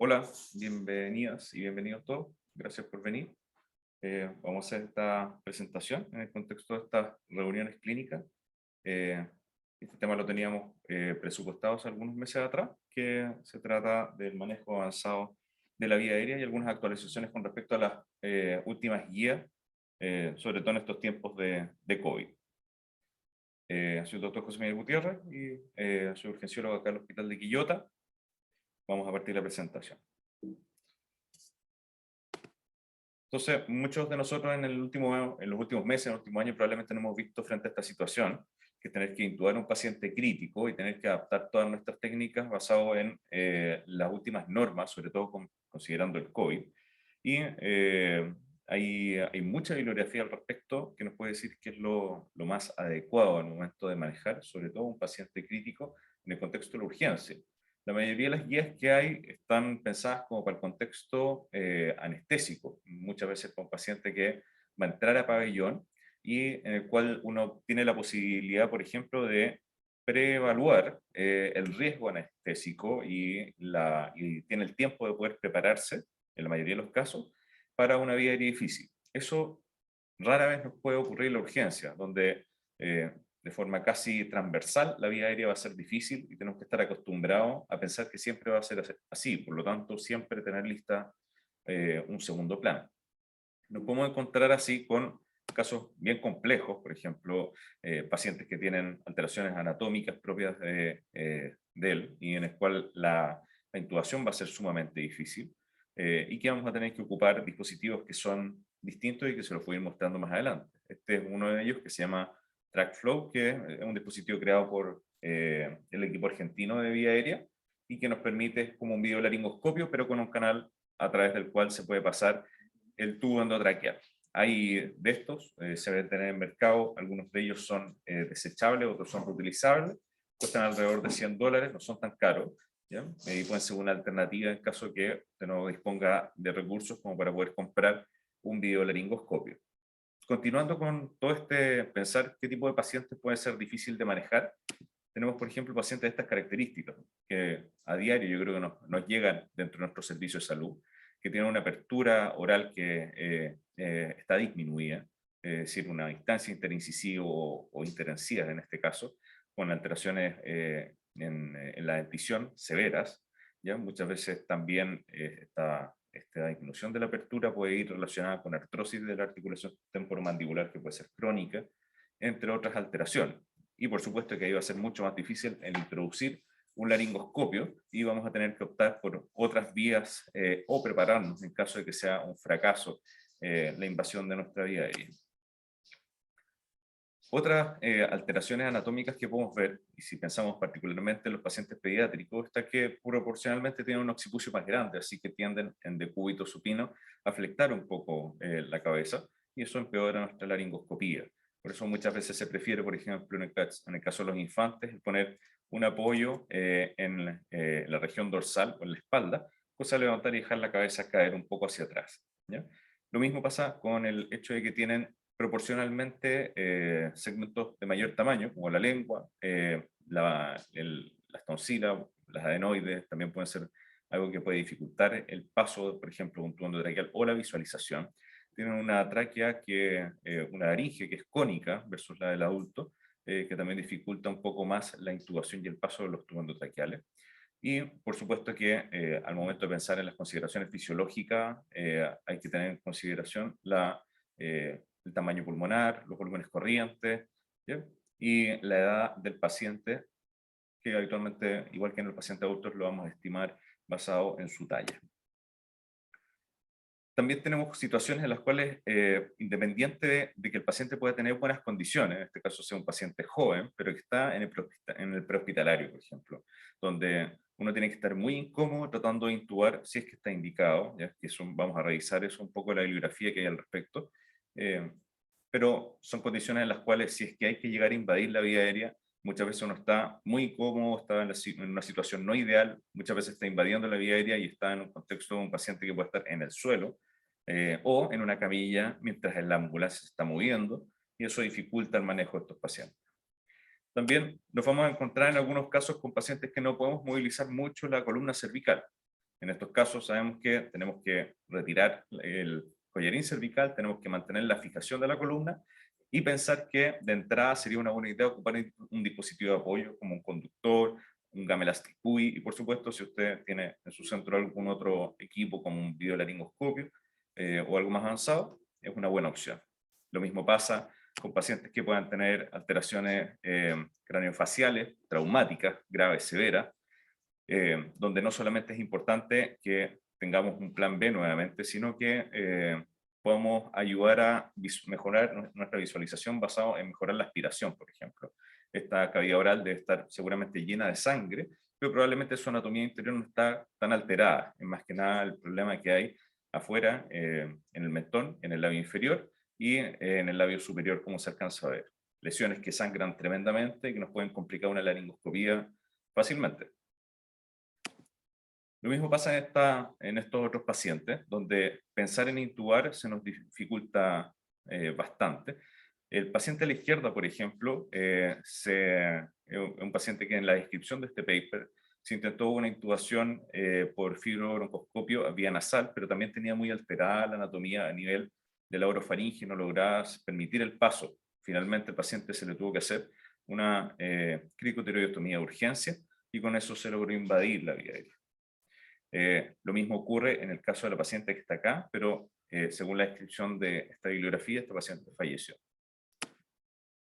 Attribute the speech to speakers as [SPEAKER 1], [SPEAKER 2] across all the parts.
[SPEAKER 1] Hola, bienvenidas y bienvenidos todos. Gracias por venir. Vamos a hacer esta presentación en el contexto de estas reuniones clínicas. Eh, este tema lo teníamos presupuestado hace algunos meses atrás, que se trata del manejo avanzado de la vía aérea y algunas actualizaciones con respecto a las últimas guías, sobre todo en estos tiempos de COVID. Soy el doctor José Miguel Gutiérrez y soy urgenciólogo acá en el Hospital de Quillota. Vamos a partir la presentación. Entonces, muchos de nosotros en los últimos meses, en los últimos años, probablemente nos hemos visto frente a esta situación, que es tener que intubar a un paciente crítico y tener que adaptar todas nuestras técnicas basado en las últimas normas, sobre todo considerando el COVID. Y hay mucha bibliografía al respecto que nos puede decir qué es lo más adecuado al momento de manejar, sobre todo un paciente crítico en el contexto de la urgencia. La mayoría de las guías que hay están pensadas como para el contexto anestésico, muchas veces con un paciente que va a entrar a pabellón y en el cual uno tiene la posibilidad, por ejemplo, de preevaluar el riesgo anestésico y tiene el tiempo de poder prepararse, en la mayoría de los casos, para una vía aérea difícil. Eso rara vez nos puede ocurrir en la urgencia, donde de forma casi transversal la vía aérea va a ser difícil y tenemos que estar acostumbrados a pensar que siempre va a ser así, por lo tanto siempre tener lista un segundo plan. Nos podemos encontrar así con casos bien complejos, por ejemplo, pacientes que tienen alteraciones anatómicas propias de él y en el cual la intubación va a ser sumamente difícil y que vamos a tener que ocupar dispositivos que son distintos y que se los voy a ir mostrando más adelante. Este es uno de ellos que se llama TrackFlow, que es un dispositivo creado por el equipo argentino de vía aérea y que nos permite como un videolaringoscopio, pero con un canal a través del cual se puede pasar el tubo endotraqueal. Hay de estos, se deben tener en mercado, algunos de ellos son desechables, otros son reutilizables, cuestan alrededor de $100, no son tan caros, ¿ya? Y pueden ser una alternativa en caso que usted no disponga de recursos como para poder comprar un videolaringoscopio. Continuando con todo este pensar qué tipo de pacientes puede ser difícil de manejar, tenemos, por ejemplo, pacientes de estas características, que a diario yo creo que nos llegan dentro de nuestro servicio de salud, que tienen una apertura oral que está disminuida, es decir, una distancia interincisiva o interencida en este caso, con alteraciones en la dentición severas. ¿Ya? Muchas veces también esta disminución de la apertura puede ir relacionada con artrosis de la articulación temporomandibular, que puede ser crónica, entre otras alteraciones. Y por supuesto que ahí va a ser mucho más difícil el introducir un laringoscopio y vamos a tener que optar por otras vías o prepararnos en caso de que sea un fracaso la invasión de nuestra vía aérea. Otras alteraciones anatómicas que podemos ver, y si pensamos particularmente en los pacientes pediátricos, está que proporcionalmente tienen un occipucio más grande, así que tienden en decúbito supino a flectar un poco la cabeza, y eso empeora nuestra laringoscopía. Por eso muchas veces se prefiere, por ejemplo, en el caso de los infantes, poner un apoyo en la región dorsal o en la espalda, cosa de levantar y dejar la cabeza caer un poco hacia atrás, ¿ya? Lo mismo pasa con el hecho de que tienen proporcionalmente segmentos de mayor tamaño, como la lengua, las tonsilas, las adenoides, también pueden ser algo que puede dificultar el paso, por ejemplo, de un tubo endotraqueal o la visualización. Tienen una tráquea, una laringe que es cónica versus la del adulto, que también dificulta un poco más la intubación y el paso de los tubos endotraqueales. Y por supuesto que al momento de pensar en las consideraciones fisiológicas, hay que tener en consideración el tamaño pulmonar, los volúmenes corrientes, ¿ya? Y la edad del paciente, que habitualmente, igual que en el paciente adulto, lo vamos a estimar basado en su talla. También tenemos situaciones en las cuales, independiente de que el paciente pueda tener buenas condiciones, en este caso sea un paciente joven, pero que está en el prehospitalario, por ejemplo, donde uno tiene que estar muy incómodo tratando de intubar si es que está indicado, ¿ya? Que vamos a revisar eso un poco la bibliografía que hay al respecto, eh, pero son condiciones en las cuales si es que hay que llegar a invadir la vía aérea, muchas veces uno está muy incómodo, está en una situación no ideal, muchas veces está invadiendo la vía aérea y está en un contexto de un paciente que puede estar en el suelo, o en una camilla mientras la ambulancia se está moviendo, y eso dificulta el manejo de estos pacientes. También nos vamos a encontrar en algunos casos con pacientes que no podemos movilizar mucho la columna cervical. En estos casos sabemos que tenemos que retirar el collarín cervical, tenemos que mantener la fijación de la columna y pensar que de entrada sería una buena idea ocupar un dispositivo de apoyo como un conductor, un Gamelastic Puy, y por supuesto si usted tiene en su centro algún otro equipo como un videolaringoscopio o algo más avanzado, es una buena opción. Lo mismo pasa con pacientes que puedan tener alteraciones craneofaciales, traumáticas, graves, severas, donde no solamente es importante que tengamos un plan B nuevamente, sino que podamos ayudar a mejorar nuestra visualización basado en mejorar la aspiración, por ejemplo. Esta cavidad oral debe estar seguramente llena de sangre, pero probablemente su anatomía interior no está tan alterada. Es más que nada el problema que hay afuera, en el mentón, en el labio inferior y en el labio superior, como se alcanza a ver. Lesiones que sangran tremendamente y que nos pueden complicar una laringoscopía fácilmente. Lo mismo pasa en estos otros pacientes, donde pensar en intubar se nos dificulta bastante. El paciente a la izquierda, por ejemplo, es un paciente que en la descripción de este paper se intentó una intubación por fibrobroncoscopio vía nasal, pero también tenía muy alterada la anatomía a nivel de la orofaringe, no lograba permitir el paso. Finalmente, el paciente se le tuvo que hacer una cricotiroidectomía de urgencia y con eso se logró invadir la vía aérea. Lo mismo ocurre en el caso de la paciente que está acá, pero según la descripción de esta bibliografía, esta paciente falleció.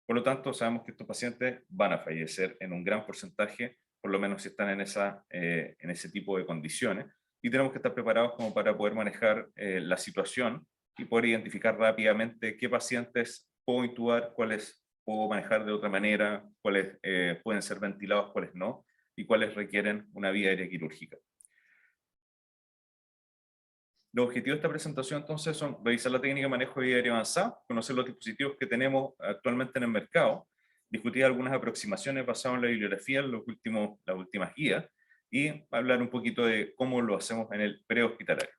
[SPEAKER 1] Por lo tanto, sabemos que estos pacientes van a fallecer en un gran porcentaje, por lo menos si están en ese tipo de condiciones, y tenemos que estar preparados como para poder manejar la situación y poder identificar rápidamente qué pacientes puedo intubar, cuáles puedo manejar de otra manera, cuáles pueden ser ventilados, cuáles no, y cuáles requieren una vía aérea quirúrgica. Los objetivos de esta presentación entonces son revisar la técnica de manejo de vía aérea avanzada, conocer los dispositivos que tenemos actualmente en el mercado, discutir algunas aproximaciones basadas en la bibliografía, en las últimas guías, y hablar un poquito de cómo lo hacemos en el prehospitalario.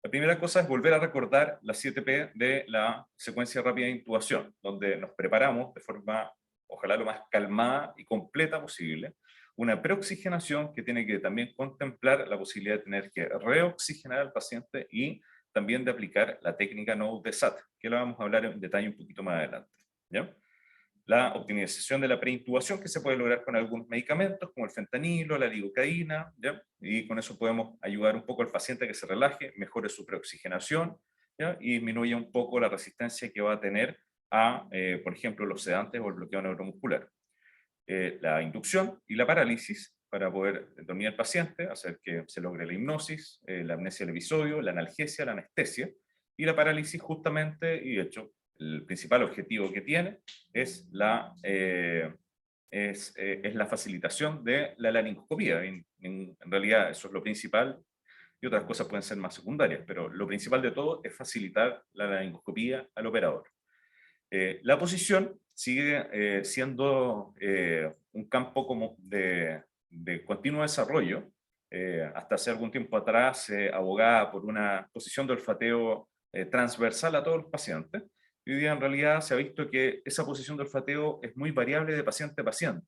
[SPEAKER 1] La primera cosa es volver a recordar las 7P de la secuencia rápida de intubación, donde nos preparamos de forma, ojalá lo más calmada y completa posible, una preoxigenación que tiene que también contemplar la posibilidad de tener que reoxigenar al paciente y también de aplicar la técnica Node de SAT, que la vamos a hablar en detalle un poquito más adelante. ¿Ya? La optimización de la preintubación que se puede lograr con algunos medicamentos como el fentanilo, la lidocaína, ¿ya? Y con eso podemos ayudar un poco al paciente a que se relaje, mejore su preoxigenación, ¿ya? Y disminuya un poco la resistencia que va a tener a, por ejemplo, los sedantes o el bloqueo neuromuscular. La inducción y la parálisis para poder dormir al paciente, hacer que se logre la hipnosis, la amnesia del episodio, la analgesia, la anestesia, y la parálisis justamente, y de hecho el principal objetivo que tiene es la facilitación de la laringoscopía. En realidad eso es lo principal y otras cosas pueden ser más secundarias, pero lo principal de todo es facilitar la laringoscopía al operador. La posición sigue siendo un campo como de continuo desarrollo. Hasta hace algún tiempo atrás se abogaba por una posición de olfateo transversal a todos los pacientes. Y hoy día en realidad se ha visto que esa posición de olfateo es muy variable de paciente a paciente.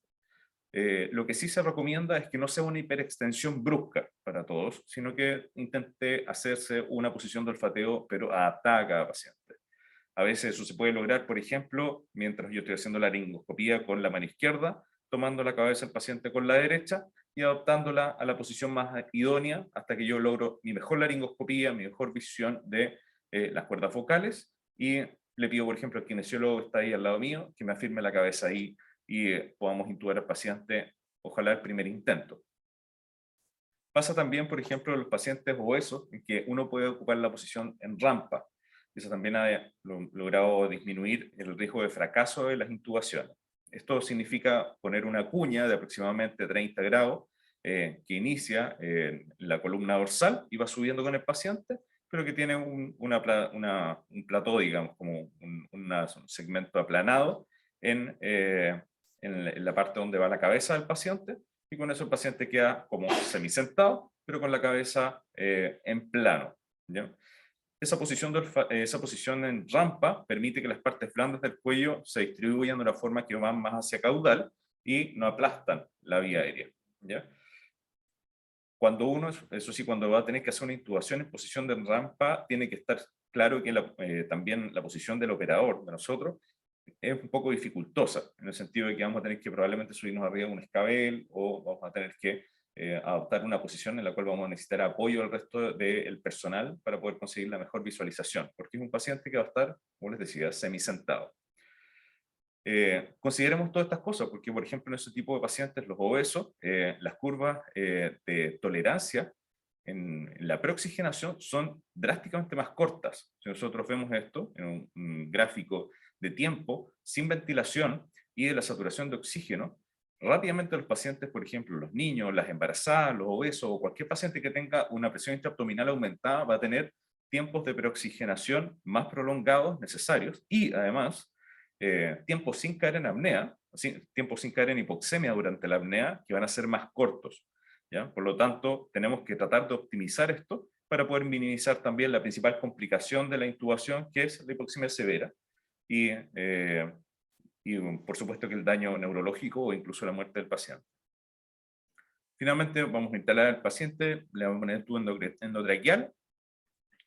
[SPEAKER 1] Lo que sí se recomienda es que no sea una hiperextensión brusca para todos, sino que intente hacerse una posición de olfateo, pero adaptada a cada paciente. A veces eso se puede lograr, por ejemplo, mientras yo estoy haciendo la laringoscopía con la mano izquierda, tomando la cabeza del paciente con la derecha y adaptándola a la posición más idónea hasta que yo logro mi mejor laringoscopía, mi mejor visión de las cuerdas vocales, y le pido, por ejemplo, al kinesiólogo que está ahí al lado mío, que me afirme la cabeza ahí y podamos intubar al paciente, ojalá el primer intento. Pasa también, por ejemplo, en los pacientes obesos, en que uno puede ocupar la posición en rampa. Eso también ha logrado disminuir el riesgo de fracaso de las intubaciones. Esto significa poner una cuña de aproximadamente 30 grados que inicia en la columna dorsal y va subiendo con el paciente, pero que tiene un plató, digamos, como un segmento aplanado en la parte donde va la cabeza del paciente, y con eso el paciente queda como semisentado, pero con la cabeza en plano. ¿Ya? Esa posición en rampa permite que las partes blandas del cuello se distribuyan de una forma que van más hacia caudal y no aplastan la vía aérea. ¿Ya? cuando uno, eso sí, cuando va a tener que hacer una intubación en posición de rampa, tiene que estar claro que también la posición del operador, de nosotros, es un poco dificultosa, en el sentido de que vamos a tener que probablemente subirnos arriba de un escabel o vamos a tener que adoptar una posición en la cual vamos a necesitar apoyo del resto del personal para poder conseguir la mejor visualización, porque es un paciente que va a estar, como les decía, semisentado. Consideremos todas estas cosas, porque por ejemplo en ese tipo de pacientes, los obesos, las curvas de tolerancia en la preoxigenación son drásticamente más cortas. Si nosotros vemos esto en un gráfico de tiempo, sin ventilación y de la saturación de oxígeno, rápidamente los pacientes, por ejemplo, los niños, las embarazadas, los obesos o cualquier paciente que tenga una presión intraabdominal aumentada va a tener tiempos de preoxigenación más prolongados necesarios y además tiempos sin caer en apnea, tiempos sin caer en hipoxemia durante la apnea, que van a ser más cortos. ¿Ya? Por lo tanto, tenemos que tratar de optimizar esto para poder minimizar también la principal complicación de la intubación, que es la hipoxemia severa, y por supuesto que el daño neurológico o incluso la muerte del paciente. Finalmente, vamos a instalar al paciente, le vamos a poner el tubo endotraqueal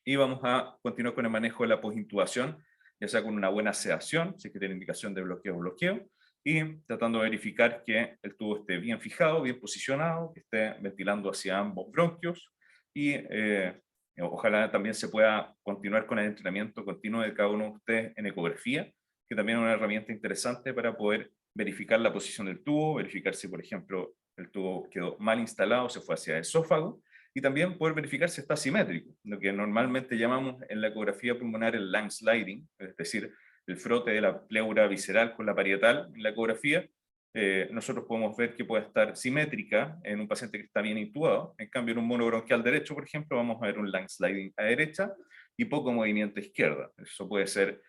[SPEAKER 1] y vamos a continuar con el manejo de la posintubación, ya sea con una buena sedación, si es que tiene indicación de bloqueo, y tratando de verificar que el tubo esté bien fijado, bien posicionado, que esté ventilando hacia ambos bronquios, y ojalá también se pueda continuar con el entrenamiento continuo de cada uno de ustedes en ecografía, que también es una herramienta interesante para poder verificar la posición del tubo, verificar si, por ejemplo, el tubo quedó mal instalado, se fue hacia el esófago, y también poder verificar si está simétrico, lo que normalmente llamamos en la ecografía pulmonar el lung sliding, es decir, el frote de la pleura visceral con la parietal en la ecografía. Nosotros podemos ver que puede estar simétrica en un paciente que está bien intubado. En cambio, en un monobronquial derecho, por ejemplo, vamos a ver un lung sliding a derecha y poco movimiento a izquierda. Eso puede ser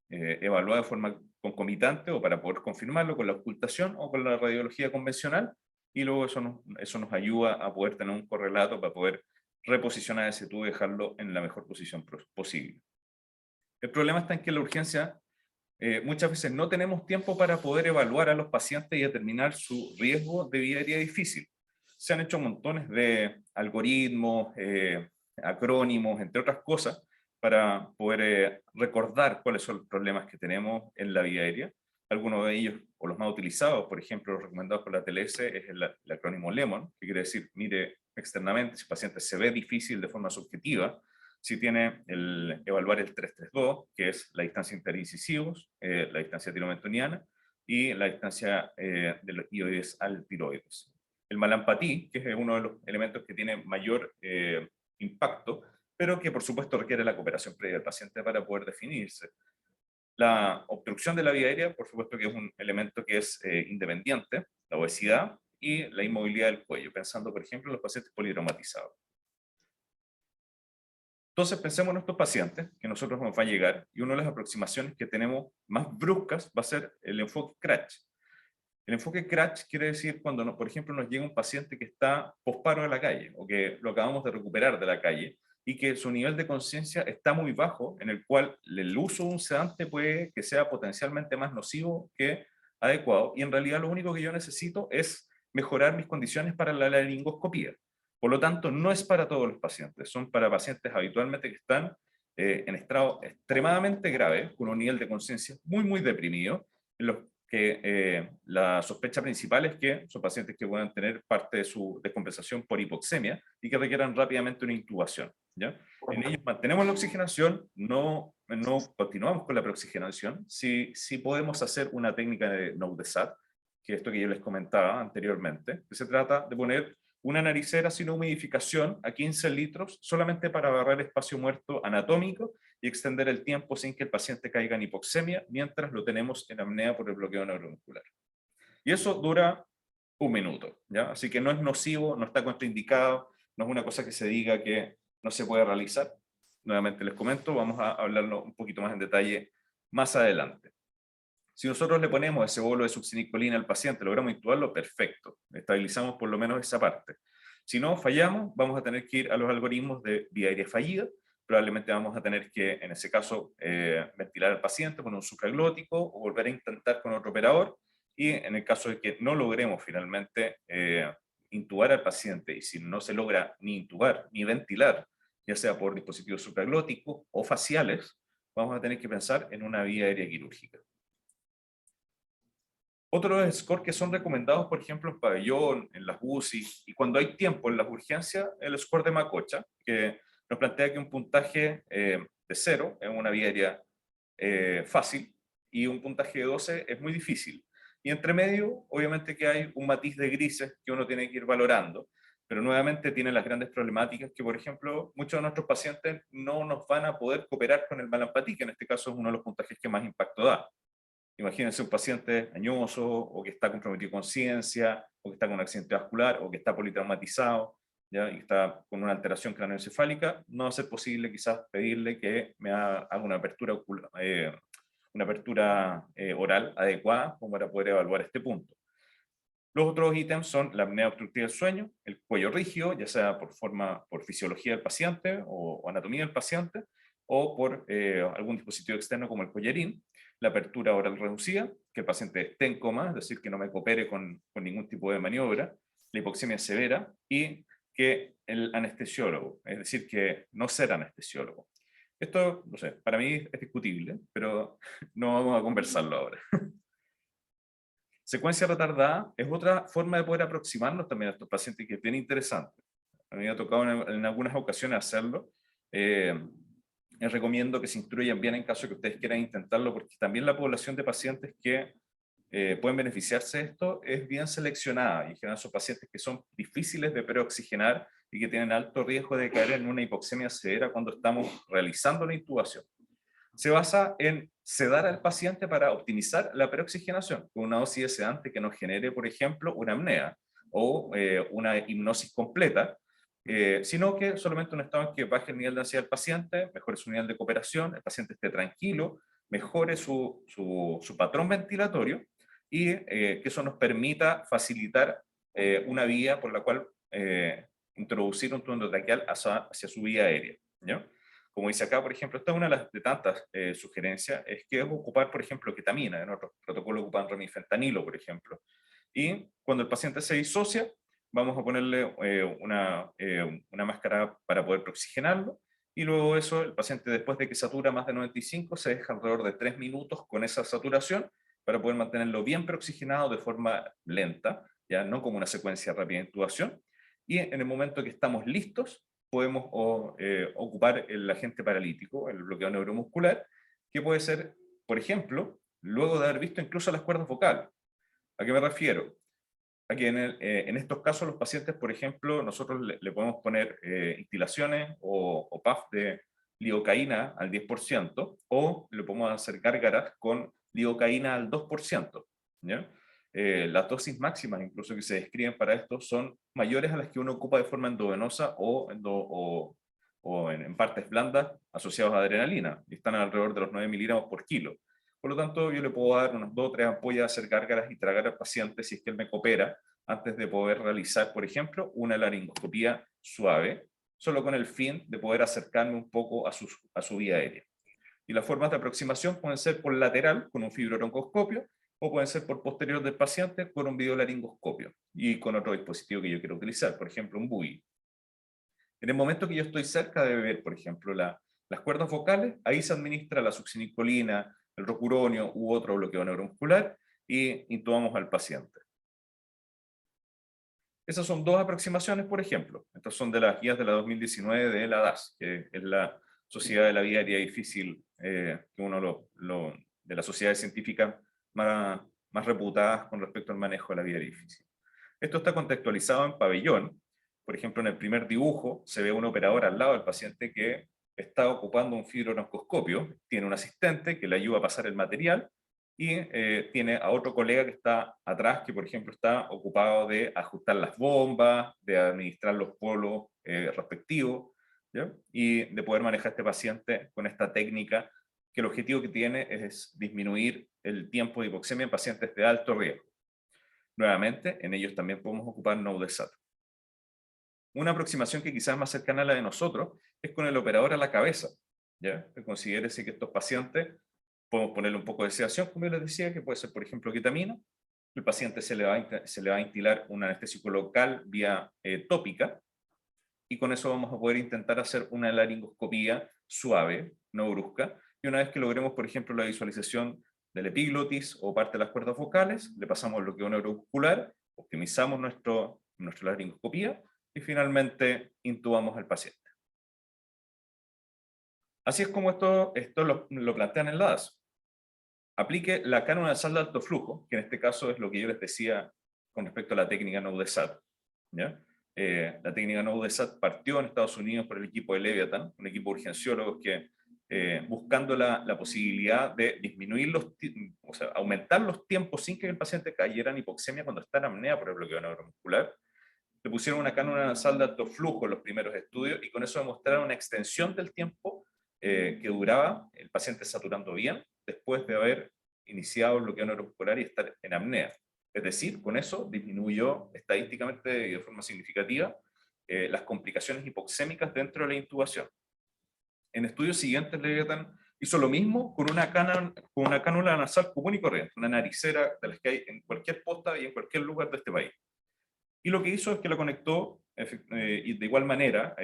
[SPEAKER 1] evaluado de forma concomitante o para poder confirmarlo con la ocultación o con la radiología convencional, y luego eso nos ayuda a poder tener un correlato para poder reposicionar ese tubo y dejarlo en la mejor posición posible. El problema está en que en la urgencia muchas veces no tenemos tiempo para poder evaluar a los pacientes y determinar su riesgo de vía aérea difícil. Se han hecho montones de algoritmos, acrónimos, entre otras cosas, para poder recordar cuáles son los problemas que tenemos en la vía aérea. Algunos de ellos, o los más utilizados, por ejemplo, los recomendados por la TLS, es el acrónimo LEMON, que quiere decir, mire externamente si el paciente se ve difícil de forma subjetiva, si tiene evaluar el 332, que es la distancia interincisivos, la distancia tiromentoniana y la distancia de los ioides al tiroides. El malampatí, que es uno de los elementos que tiene mayor impacto, pero que por supuesto requiere la cooperación previa del paciente para poder definirse. La obstrucción de la vía aérea, por supuesto que es un elemento que es independiente, la obesidad y la inmovilidad del cuello, pensando por ejemplo en los pacientes politraumatizados. Entonces pensemos en estos pacientes que nosotros nos va a llegar, y una de las aproximaciones que tenemos más bruscas va a ser el enfoque CRATCH. El enfoque CRATCH quiere decir cuando, por ejemplo, nos llega un paciente que está posparo de la calle, o que lo acabamos de recuperar de la calle, y que su nivel de conciencia está muy bajo, en el cual el uso de un sedante puede que sea potencialmente más nocivo que adecuado, y en realidad lo único que yo necesito es mejorar mis condiciones para la laringoscopía. Por lo tanto, no es para todos los pacientes, son para pacientes habitualmente que están en estado extremadamente grave, con un nivel de conciencia muy, muy deprimido, en los que la sospecha principal es que son pacientes que puedan tener parte de su descompensación por hipoxemia y que requieran rápidamente una intubación. ¿Ya? En ellos mantenemos la oxigenación, no continuamos con la preoxigenación. Sí podemos hacer una técnica de NODESAT, que es esto que yo les comentaba anteriormente, que se trata de poner una naricera sin humidificación a 15 litros solamente para agarrar espacio muerto anatómico y extender el tiempo sin que el paciente caiga en hipoxemia mientras lo tenemos en apnea por el bloqueo neuromuscular. Y eso dura un minuto, ¿ya? Así que no es nocivo, no está contraindicado, no es una cosa que se diga que no se puede realizar. Nuevamente les comento, vamos a hablarlo un poquito más en detalle más adelante. Si nosotros le ponemos ese bolo de succinicolina al paciente, logramos intubarlo, perfecto. Estabilizamos por lo menos esa parte. Si no, fallamos, vamos a tener que ir a los algoritmos de vía aérea fallida. Probablemente vamos a tener que, en ese caso, ventilar al paciente con un supraglótico o volver a intentar con otro operador. Y en el caso de que no logremos finalmente intubar al paciente, y si no se logra ni intubar ni ventilar, ya sea por dispositivos supraglóticos o faciales, vamos a tener que pensar en una vía aérea quirúrgica. Otros scores que son recomendados, por ejemplo, en pabellón, en las UCI, y cuando hay tiempo en las urgencias, el score de Macocha, que nos plantea que un puntaje de 0 es una vía aérea fácil, y un puntaje de 12 es muy difícil. Y entre medio, obviamente que hay un matiz de grises que uno tiene que ir valorando, pero nuevamente tiene las grandes problemáticas que, por ejemplo, muchos de nuestros pacientes no nos van a poder cooperar con el malampatí, que en este caso es uno de los puntajes que más impacto da. Imagínense un paciente añoso, o que está comprometido con ciencia, o que está con un accidente vascular, o que está politraumatizado, ¿ya? Y está con una alteración craneoencefálica, no va a ser posible quizás pedirle que me haga una apertura, oral adecuada como para poder evaluar este punto. Los otros ítems son la apnea obstructiva del sueño, el cuello rígido, ya sea por fisiología del paciente o anatomía del paciente, o por algún dispositivo externo como el collarín, la apertura oral reducida, que el paciente esté en coma, es decir, que no me coopere con ningún tipo de maniobra, la hipoxemia severa, y que el anestesiólogo, es decir, que no ser anestesiólogo. Esto, no sé, para mí es discutible, pero no vamos a conversarlo ahora. Secuencia retardada es otra forma de poder aproximarnos también a estos pacientes que es bien interesante. A mí me ha tocado en algunas ocasiones hacerlo. Les recomiendo que se instruyan bien en caso de que ustedes quieran intentarlo, porque también la población de pacientes que pueden beneficiarse de esto es bien seleccionada, y en general son pacientes que son difíciles de preoxigenar y que tienen alto riesgo de caer en una hipoxemia severa cuando estamos realizando la intubación. Se basa en sedar al paciente para optimizar la preoxigenación, con una dosis de sedante que nos genere, por ejemplo, una apnea o una hipnosis completa, sino que solamente un estado en que baje el nivel de ansiedad del paciente, mejore su nivel de cooperación, el paciente esté tranquilo, mejore su patrón ventilatorio, y que eso nos permita facilitar una vía por la cual introducir un tubo endotraqueal hacia su vía aérea, ¿no? Como dice acá, por ejemplo, esta es una de tantas sugerencias, es que es ocupar, por ejemplo, ketamina. En otros protocolos ocupan remifentanilo, por ejemplo. Y cuando el paciente se disocia, vamos a ponerle una máscara para poder oxigenarlo, y luego eso, el paciente, después de que satura más de 95, se deja alrededor de 3 minutos con esa saturación para poder mantenerlo bien preoxigenado de forma lenta, ya no como una secuencia rápida de intubación. Y en el momento que estamos listos, podemos ocupar el agente paralítico, el bloqueo neuromuscular, que puede ser, por ejemplo, luego de haber visto incluso las cuerdas vocales. ¿A qué me refiero? A que en estos casos los pacientes, por ejemplo, nosotros le podemos poner instilaciones o puff de lidocaína al 10%, o le podemos hacer gárgaras con lidocaína al 2%, ¿ya? Las dosis máximas incluso que se describen para esto son mayores a las que uno ocupa de forma endovenosa o en partes blandas asociadas a adrenalina, y están alrededor de los 9 miligramos por kilo. Por lo tanto, yo le puedo dar unas 2 o 3 ampollas, hacer gárgaras y tragar al paciente si es que él me coopera, antes de poder realizar, por ejemplo, una laringoscopía suave, solo con el fin de poder acercarme un poco a su vía aérea. Y las formas de aproximación pueden ser por lateral, con un fibroroncoscopio, o pueden ser por posterior del paciente, con un videolaringoscopio, y con otro dispositivo que yo quiero utilizar, por ejemplo, un BUI. En el momento que yo estoy cerca de beber, por ejemplo, las cuerdas vocales, ahí se administra la succinicolina, el rocuronio u otro bloqueo neuromuscular, y intubamos al paciente. Esas son dos aproximaciones, por ejemplo. Estas son de las guías de la 2019 de la DAS, que es la Sociedad de la Vía Aérea Difícil, que de las sociedades científicas más reputadas con respecto al manejo de la vía difícil. Esto está contextualizado en pabellón. Por ejemplo, en el primer dibujo se ve un operador al lado del paciente que está ocupando un fibrobroncoscopio, tiene un asistente que le ayuda a pasar el material, y tiene a otro colega que está atrás, que por ejemplo está ocupado de ajustar las bombas, de administrar los polos respectivos, ¿ya? Y de poder manejar a este paciente con esta técnica, que el objetivo que tiene es disminuir el tiempo de hipoxemia en pacientes de alto riesgo. Nuevamente, en ellos también podemos ocupar NodeSat. Una aproximación que quizás es más cercana a la de nosotros es con el operador a la cabeza, ¿ya? Considérese que estos pacientes podemos ponerle un poco de sedación, como yo les decía, que puede ser, por ejemplo, ketamina, el paciente se le va a instilar un anestésico local vía tópica, y con eso vamos a poder intentar hacer una laringoscopía suave, no brusca, y una vez que logremos, por ejemplo, la visualización del epiglotis o parte de las cuerdas vocales, le pasamos el bloqueo neuromuscular, optimizamos nuestra laringoscopía y finalmente intubamos al paciente. Así es como esto lo plantean en la DAS. Aplique la cánula nasal de alto flujo, que en este caso es lo que yo les decía con respecto a la técnica NOVDESAT, ¿ya? La técnica NOVDESAT partió en Estados Unidos por el equipo de Leviathan, un equipo de urgenciólogos que, buscando la posibilidad de disminuir o sea, aumentar los tiempos sin que el paciente cayera en hipoxemia cuando está en apnea por el bloqueo neuromuscular, le pusieron una cánula nasal de alto flujo en los primeros estudios y con eso demostraron una extensión del tiempo que duraba el paciente saturando bien después de haber iniciado el bloqueo neuromuscular y estar en apnea. Es decir, con eso disminuyó estadísticamente y de forma significativa las complicaciones hipoxémicas dentro de la intubación. En estudios siguientes, Leviathan hizo lo mismo con una cánula nasal común y corriente, una naricera de las que hay en cualquier posta y en cualquier lugar de este país. Y lo que hizo es que la conectó de igual manera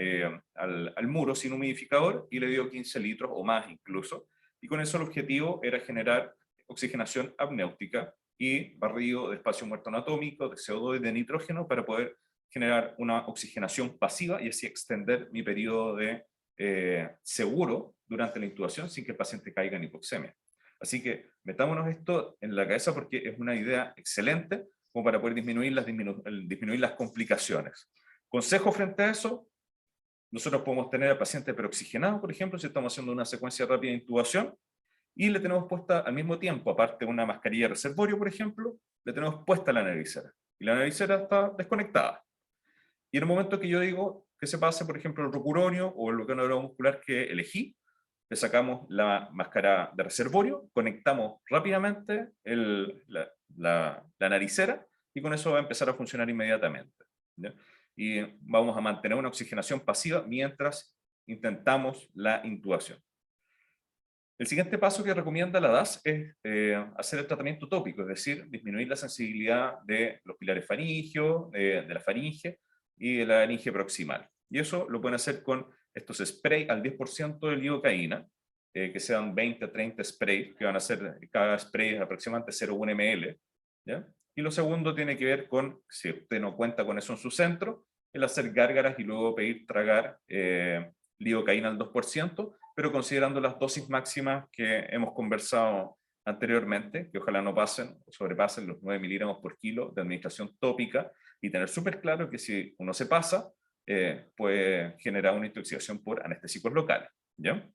[SPEAKER 1] al muro sin humidificador y le dio 15 litros o más incluso. Y con eso el objetivo era generar oxigenación apnéutica y barrido de espacio muerto anatómico, de CO2 y de nitrógeno para poder generar una oxigenación pasiva y así extender mi periodo de seguro durante la intubación sin que el paciente caiga en hipoxemia. Así que metámonos esto en la cabeza porque es una idea excelente como para poder disminuir las complicaciones. Consejo frente a eso, nosotros podemos tener al paciente preoxigenado, por ejemplo, si estamos haciendo una secuencia rápida de intubación, y le tenemos puesta al mismo tiempo, aparte de una mascarilla de reservorio, por ejemplo, le tenemos puesta la naricera, y la naricera está desconectada. Y en el momento que yo digo que se pase, por ejemplo, el rocuronio o el bloqueo neuromuscular que elegí, le sacamos la máscara de reservorio, conectamos rápidamente la naricera y con eso va a empezar a funcionar inmediatamente, ¿ya? Y vamos a mantener una oxigenación pasiva mientras intentamos la intubación. El siguiente paso que recomienda la DAS es hacer el tratamiento tópico, es decir, disminuir la sensibilidad de los pilares faringios, de la faringe y de la laringe proximal. Y eso lo pueden hacer con estos sprays al 10% de lidocaína, que sean 20 a 30 sprays, que van a ser, cada spray es aproximadamente 0,1 ml. ¿Ya? Y lo segundo tiene que ver con, si usted no cuenta con eso en su centro, el hacer gárgaras y luego pedir tragar lidocaína al 2%, pero considerando las dosis máximas que hemos conversado anteriormente, que ojalá no pasen o sobrepasen los 9 miligramos por kilo de administración tópica, y tener súper claro que si uno se pasa, puede generar una intoxicación por anestésicos locales, ¿ya?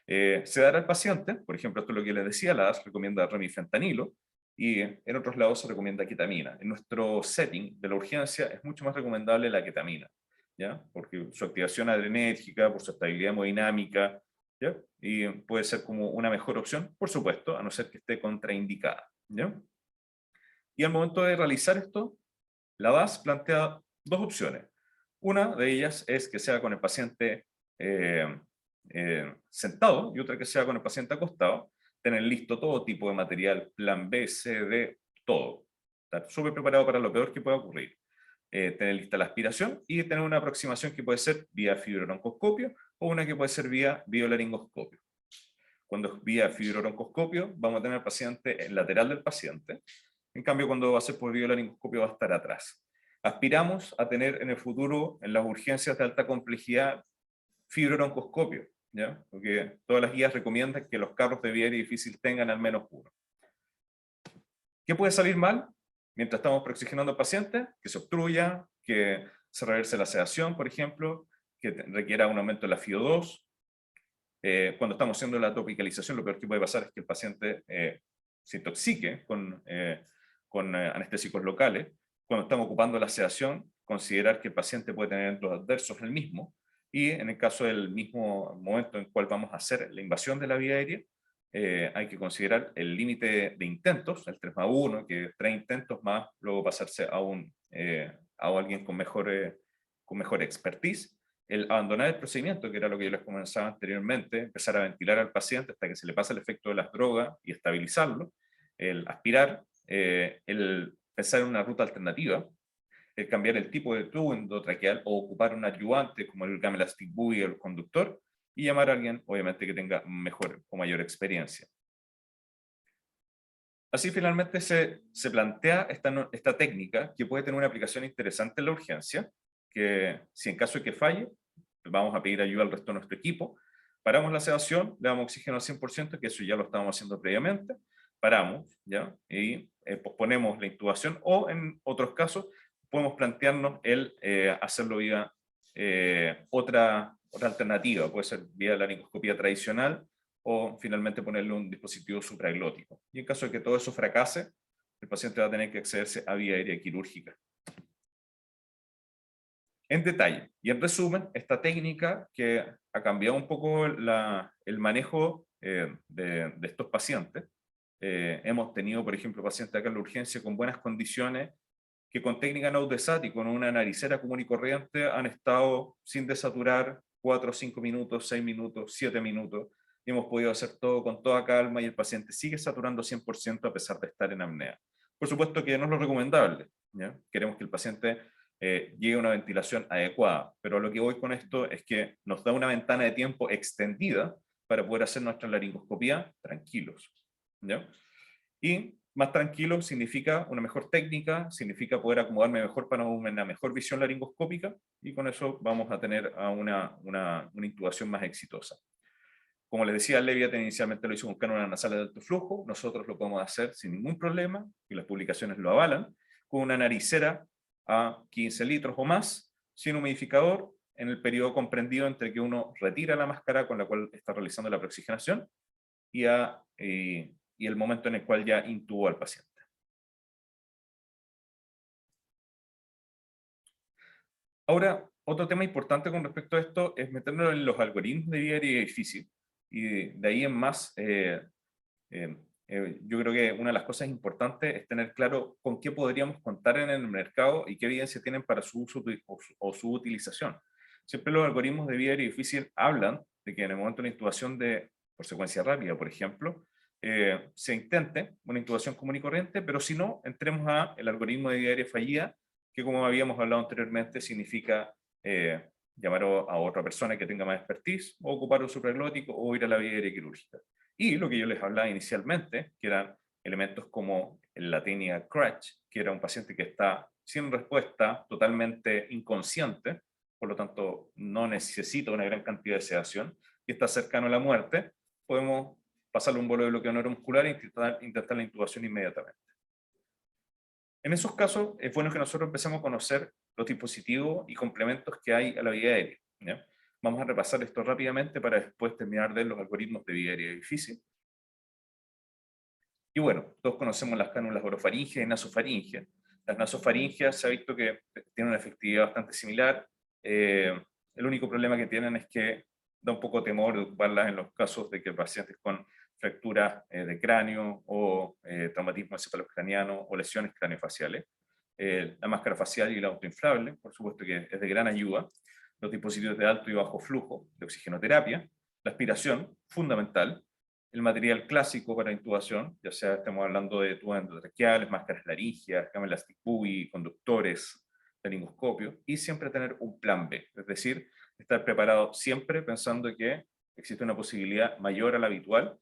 [SPEAKER 1] Se dará al paciente, por ejemplo, esto es lo que les decía, la AS recomienda remifentanilo, y en otros lados se recomienda ketamina. En nuestro setting de la urgencia es mucho más recomendable la ketamina, ¿ya? Porque su activación adrenérgica, por su estabilidad hemodinámica, ¿ya? Y puede ser como una mejor opción, por supuesto, a no ser que esté contraindicada, ¿ya? Y al momento de realizar esto, la DAS plantea dos opciones. Una de ellas es que sea con el paciente sentado y otra que sea con el paciente acostado, tener listo todo tipo de material, plan B, C, D, todo. Estar súper preparado para lo peor que pueda ocurrir. Tener lista la aspiración y tener una aproximación que puede ser vía fibrobroncoscopio o una que puede ser vía biolaringoscopio. Cuando es vía fibrobroncoscopio, vamos a tener al paciente en lateral del paciente. En cambio, cuando va a ser por biolaringoscopio, va a estar atrás. Aspiramos a tener en el futuro, en las urgencias de alta complejidad, fibrobroncoscopio, ¿ya? Porque todas las guías recomiendan que los carros de vía aérea difícil tengan al menos uno. ¿Qué puede salir mal mientras estamos preoxigenando al paciente? Que se obstruya, que se reverse la sedación, por ejemplo, que requiera un aumento de la FiO2. Cuando estamos haciendo la topicalización, lo peor que puede pasar es que el paciente se intoxique con anestésicos locales. Cuando estamos ocupando la sedación, considerar que el paciente puede tener eventos adversos el mismo, y en el caso del mismo momento en el cual vamos a hacer la invasión de la vía aérea, hay que considerar el límite de intentos, el 3+1, que 3 intentos más, luego pasarse a alguien con mejor expertise. El abandonar el procedimiento, que era lo que yo les comenzaba anteriormente, empezar a ventilar al paciente hasta que se le pasa el efecto de las drogas y estabilizarlo, el aspirar, el pensar en una ruta alternativa, el cambiar el tipo de tubo endotraqueal o ocupar un adyuvante como el gamelastic buoy o el conductor, y llamar a alguien, obviamente, que tenga mejor o mayor experiencia. Así finalmente se plantea esta técnica que puede tener una aplicación interesante en la urgencia, que si en caso de que falle, vamos a pedir ayuda al resto de nuestro equipo, paramos la sedación, le damos oxígeno al 100%, que eso ya lo estábamos haciendo previamente, paramos, ¿ya? Y posponemos la intubación, o en otros casos podemos plantearnos el hacerlo vía otra alternativa, puede ser vía laringoscopía tradicional, o finalmente ponerle un dispositivo supraglótico. Y en caso de que todo eso fracase, el paciente va a tener que accederse a vía aérea quirúrgica. En detalle, y en resumen, esta técnica que ha cambiado un poco el manejo de estos pacientes. Hemos tenido, por ejemplo, pacientes acá en la urgencia con buenas condiciones, que con técnica NodeSat y con una naricera común y corriente han estado sin desaturar 4, 5 minutos, 6 minutos, 7 minutos, y hemos podido hacer todo con toda calma y el paciente sigue saturando 100% a pesar de estar en apnea. Por supuesto que no es lo recomendable, ¿ya? Queremos que el paciente llegue a una ventilación adecuada, pero lo que voy con esto es que nos da una ventana de tiempo extendida para poder hacer nuestra laringoscopía tranquilos, ¿ya? Y más tranquilo significa una mejor técnica, significa poder acomodarme mejor para una mejor visión laringoscópica, y con eso vamos a tener una intubación más exitosa. Como les decía, Leviathan inicialmente lo hizo con cánulas nasales de alto flujo, nosotros lo podemos hacer sin ningún problema, y las publicaciones lo avalan, con una naricera a 15 litros o más, sin humidificador, en el periodo comprendido entre que uno retira la máscara con la cual está realizando la preoxigenación y el momento en el cual ya intubó al paciente. Ahora, otro tema importante con respecto a esto es meternos en los algoritmos de vía aérea y difícil, y de ahí en más, yo creo que una de las cosas importantes es tener claro con qué podríamos contar en el mercado y qué evidencia tienen para su uso o su utilización. Siempre los algoritmos de vía aérea difícil hablan de que en el momento de la intubación por secuencia rápida, por ejemplo, se intente una intubación común y corriente, pero si no, entremos a el algoritmo de vía aérea fallida, que como habíamos hablado anteriormente, significa llamar a otra persona que tenga más expertise, o ocupar un supraglótico, o ir a la vía aérea quirúrgica. Y lo que yo les hablaba inicialmente, que eran elementos como la técnica Crutch, que era un paciente que está sin respuesta, totalmente inconsciente, por lo tanto no necesita una gran cantidad de sedación, y está cercano a la muerte, podemos pasarle un bolo de bloqueo neuromuscular e intentar la intubación inmediatamente. En esos casos es bueno que nosotros empecemos a conocer los dispositivos y complementos que hay a la vía aérea, ¿ya? Vamos a repasar esto rápidamente para después terminar de los algoritmos de vía aérea difícil. Y bueno, todos conocemos las cánulas orofaringeas y nasofaringeas. Las nasofaringeas se ha visto que tienen una efectividad bastante similar. El único problema que tienen es que da un poco temor de ocuparlas en los casos de que pacientes con fracturas de cráneo o traumatismo encefalocraniano o lesiones craneofaciales. La máscara facial y el autoinflable, por supuesto que es de gran ayuda. Los dispositivos de alto y bajo flujo de oxigenoterapia. La aspiración, fundamental. El material clásico para intubación, ya sea estamos hablando de tubos endotraqueales, máscaras laringeas, gamelastic buoy, conductores, laringoscopio, y siempre tener un plan B, es decir, estar preparado siempre pensando que existe una posibilidad mayor a la habitual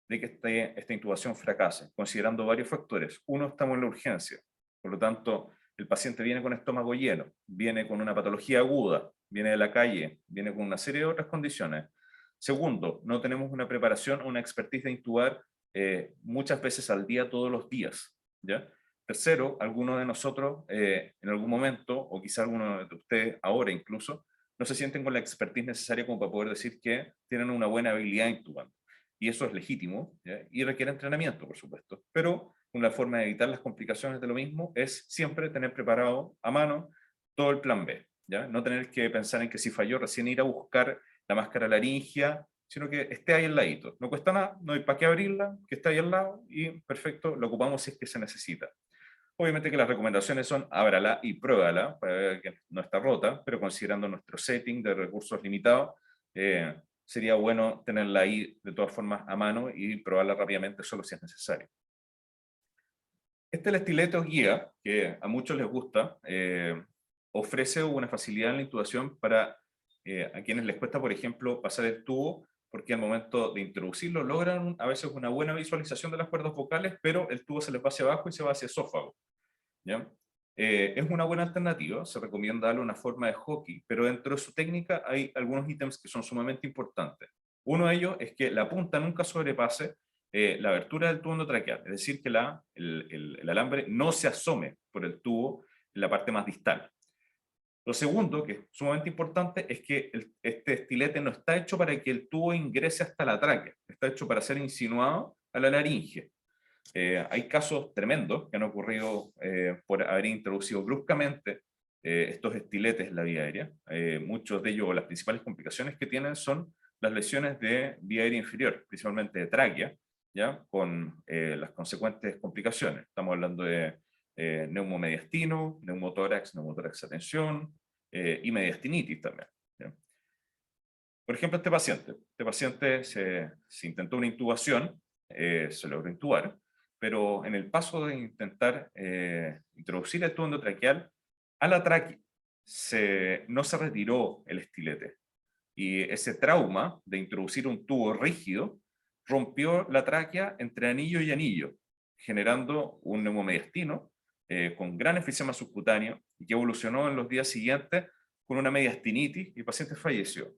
[SPEAKER 1] de que esta intubación fracase, considerando varios factores. Uno, estamos en la urgencia, por lo tanto, el paciente viene con estómago lleno, viene con una patología aguda, viene de la calle, viene con una serie de otras condiciones. Segundo, no tenemos una preparación, una expertise de intubar muchas veces al día, todos los días, ¿ya? Tercero, algunos de nosotros en algún momento, o quizá algunos de ustedes ahora incluso, no se sienten con la expertise necesaria como para poder decir que tienen una buena habilidad intubando. Y eso es legítimo, ¿ya? Y requiere entrenamiento, por supuesto. Pero una forma de evitar las complicaciones de lo mismo es siempre tener preparado a mano todo el plan B, ¿ya? No tener que pensar en que si falló recién ir a buscar la máscara laringia, sino que esté ahí al ladito. No cuesta nada, no hay para qué abrirla, que esté ahí al lado y perfecto, lo ocupamos si es que se necesita. Obviamente que las recomendaciones son ábrala y pruébala para ver que no está rota, pero considerando nuestro setting de recursos limitados, sería bueno tenerla ahí de todas formas a mano y probarla rápidamente solo si es necesario. Este el estilete o guía, que a muchos les gusta, ofrece una facilidad en la intubación para a quienes les cuesta, por ejemplo, pasar el tubo, porque al momento de introducirlo logran a veces una buena visualización de las cuerdas vocales, pero el tubo se les va hacia abajo y se va hacia el esófago, ¿ya? Es una buena alternativa, se recomienda darle una forma de hockey, pero dentro de su técnica hay algunos ítems que son sumamente importantes. Uno de ellos es que la punta nunca sobrepase la abertura del tubo endotraqueal, es decir, que el alambre no se asome por el tubo en la parte más distal. Lo segundo, que es sumamente importante, es que este estilete no está hecho para que el tubo ingrese hasta la tráquea, está hecho para ser insinuado a la laringe. Hay casos tremendos que han ocurrido por haber introducido bruscamente estos estiletes en la vía aérea. Muchos de ellos, las principales complicaciones que tienen son las lesiones de vía aérea inferior, principalmente de tráquea, ¿ya? Con las consecuentes complicaciones. Estamos hablando de neumomediastino, neumotórax a tensión y mediastinitis también, ¿ya? Por ejemplo, este paciente se intentó una intubación, se logró intubar, pero en el paso de intentar introducir el tubo endotraqueal a la tráquea, no se retiró el estilete. Y ese trauma de introducir un tubo rígido rompió la tráquea entre anillo y anillo, generando un neumomediastino con gran efisema subcutáneo y que evolucionó en los días siguientes con una mediastinitis y el paciente falleció,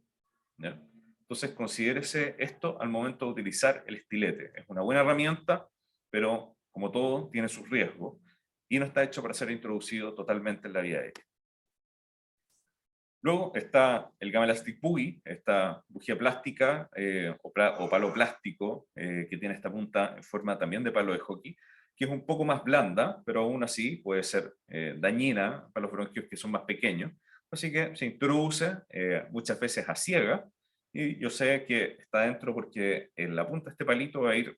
[SPEAKER 1] ¿ya? Entonces, considérese esto al momento de utilizar el estilete. Es una buena herramienta, pero como todo, tiene sus riesgos y no está hecho para ser introducido totalmente en la vía aérea. Luego está el Gamma Elastic Buggy, esta bujía plástica o palo plástico que tiene esta punta en forma también de palo de hockey, que es un poco más blanda, pero aún así puede ser dañina para los bronquios que son más pequeños. Así que se introduce muchas veces a ciegas, y yo sé que está dentro porque en la punta de este palito va a ir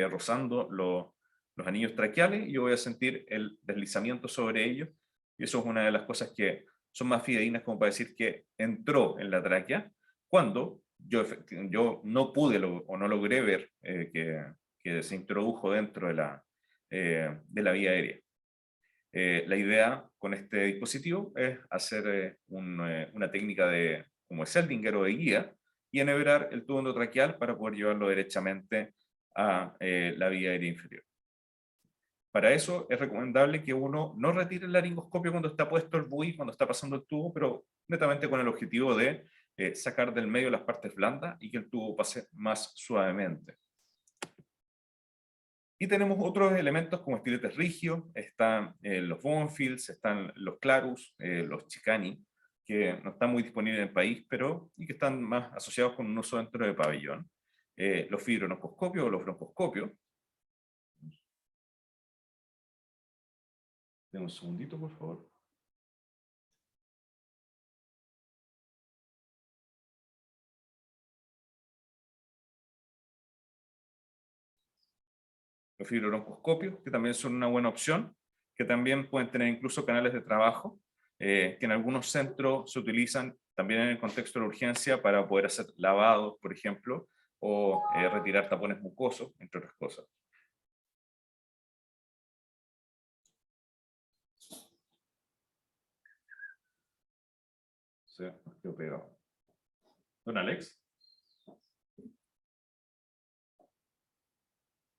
[SPEAKER 1] rozando los anillos traqueales y yo voy a sentir el deslizamiento sobre ellos, y eso es una de las cosas que son más fidedignas como para decir que entró en la tráquea, cuando yo no pude o no logré ver que se introdujo dentro de la vía aérea. La idea con este dispositivo es hacer una técnica como el Seldinger o de guía y enhebrar el tubo endotraqueal para poder llevarlo derechamente a la vía aérea inferior. Para eso es recomendable que uno no retire el laringoscopio cuando está puesto el buí, cuando está pasando el tubo, pero netamente con el objetivo de sacar del medio las partes blandas y que el tubo pase más suavemente. Y tenemos otros elementos como estiletes rígidos, están los Bonfields, están los Clarus, los Chicani, que no están muy disponibles en el país, y que están más asociados con un uso dentro de pabellón. Los fibronocoscopios o los broncoscopios. Deme un segundito, por favor. Los fibrobroncoscopios, que también son una buena opción, que también pueden tener incluso canales de trabajo, que en algunos centros se utilizan también en el contexto de la urgencia para poder hacer lavados, por ejemplo, o retirar tapones mucosos, entre otras cosas. Sí, quedó pegado. Don Alex,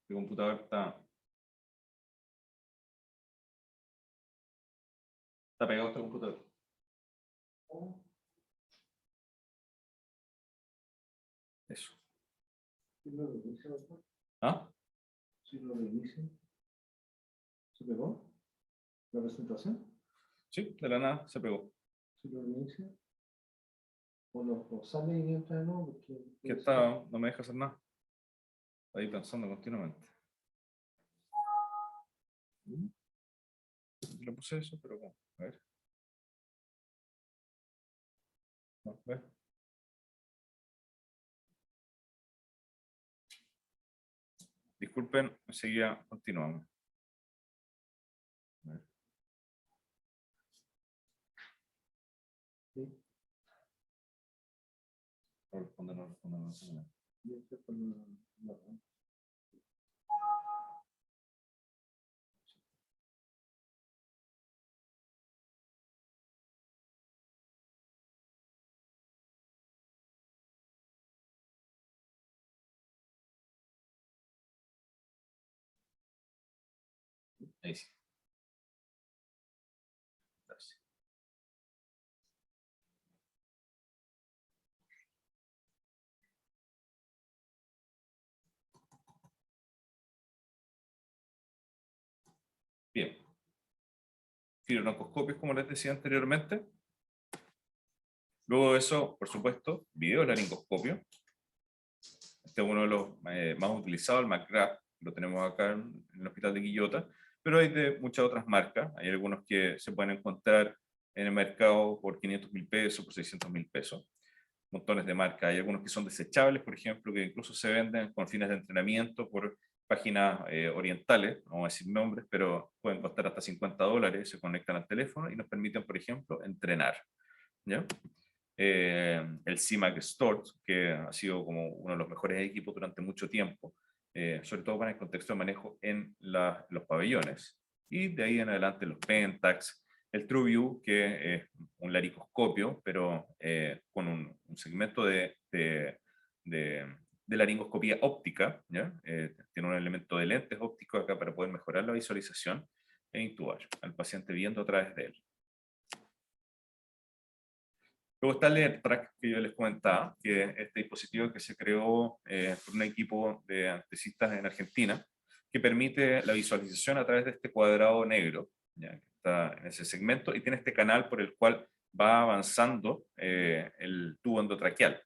[SPEAKER 1] tu computador está pegado a este computador. Eso. ¿Ah?
[SPEAKER 2] Si lo reinicio, ¿se pegó la presentación?
[SPEAKER 1] Sí, de la nada se pegó.
[SPEAKER 2] Si lo reinicio, o sale y entra de nuevo, porque...
[SPEAKER 1] ¿Qué está? No me deja hacer nada. Ahí pensando continuamente. Le puse eso, pero bueno, a ver. No, a ver. Disculpen, enseguida continuamos. A ver.
[SPEAKER 2] Sí.
[SPEAKER 1] No responde, no responde, no responde.
[SPEAKER 2] Y esto es con la
[SPEAKER 1] Ahí sí. Gracias. Bien. Fibrobroncoscopios, como les decía anteriormente. Luego de eso, por supuesto, videolaringoscopio. Este es uno de los más utilizados, el McGrath, lo tenemos acá en el Hospital de Quillota, pero hay de muchas otras marcas. Hay algunos que se pueden encontrar en el mercado por 500.000 pesos, por 600.000 pesos. Montones de marcas. Hay algunos que son desechables, por ejemplo, que incluso se venden con fines de entrenamiento por páginas orientales, no voy a decir nombres, pero pueden costar hasta $50, se conectan al teléfono y nos permiten, por ejemplo, entrenar. ¿Ya? El CIMAC Stort, que ha sido como uno de los mejores equipos durante mucho tiempo, sobre todo para el contexto de manejo en los pabellones. Y de ahí en adelante los Pentax, el TrueView, que es un laringoscopio, pero con un segmento de laringoscopía óptica, ¿ya? Tiene un elemento de lentes ópticos acá para poder mejorar la visualización e intubar al paciente viendo a través de él. Luego está el AirTrack que yo les comentaba, que es este dispositivo que se creó por un equipo de anestesistas en Argentina, que permite la visualización a través de este cuadrado negro, ¿ya? Que está en ese segmento, y tiene este canal por el cual va avanzando el tubo endotraqueal.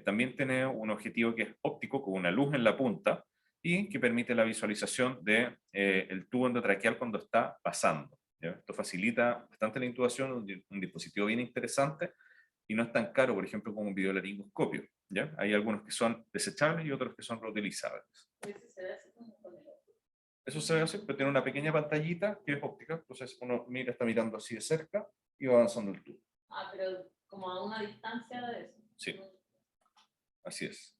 [SPEAKER 1] También tiene un objetivo que es óptico, con una luz en la punta, y que permite la visualización del tubo endotraqueal cuando está pasando. ¿Ya? Esto facilita bastante la intubación, un dispositivo bien interesante, y no es tan caro, por ejemplo, como un videolaringoscopio. ¿Ya? Hay algunos que son desechables y otros que son reutilizables. Eso se ve así, pero tiene una pequeña pantallita que es óptica, entonces uno mira, está mirando así de cerca y va avanzando el tubo.
[SPEAKER 3] Ah, pero como a una distancia de eso.
[SPEAKER 1] Sí, así es.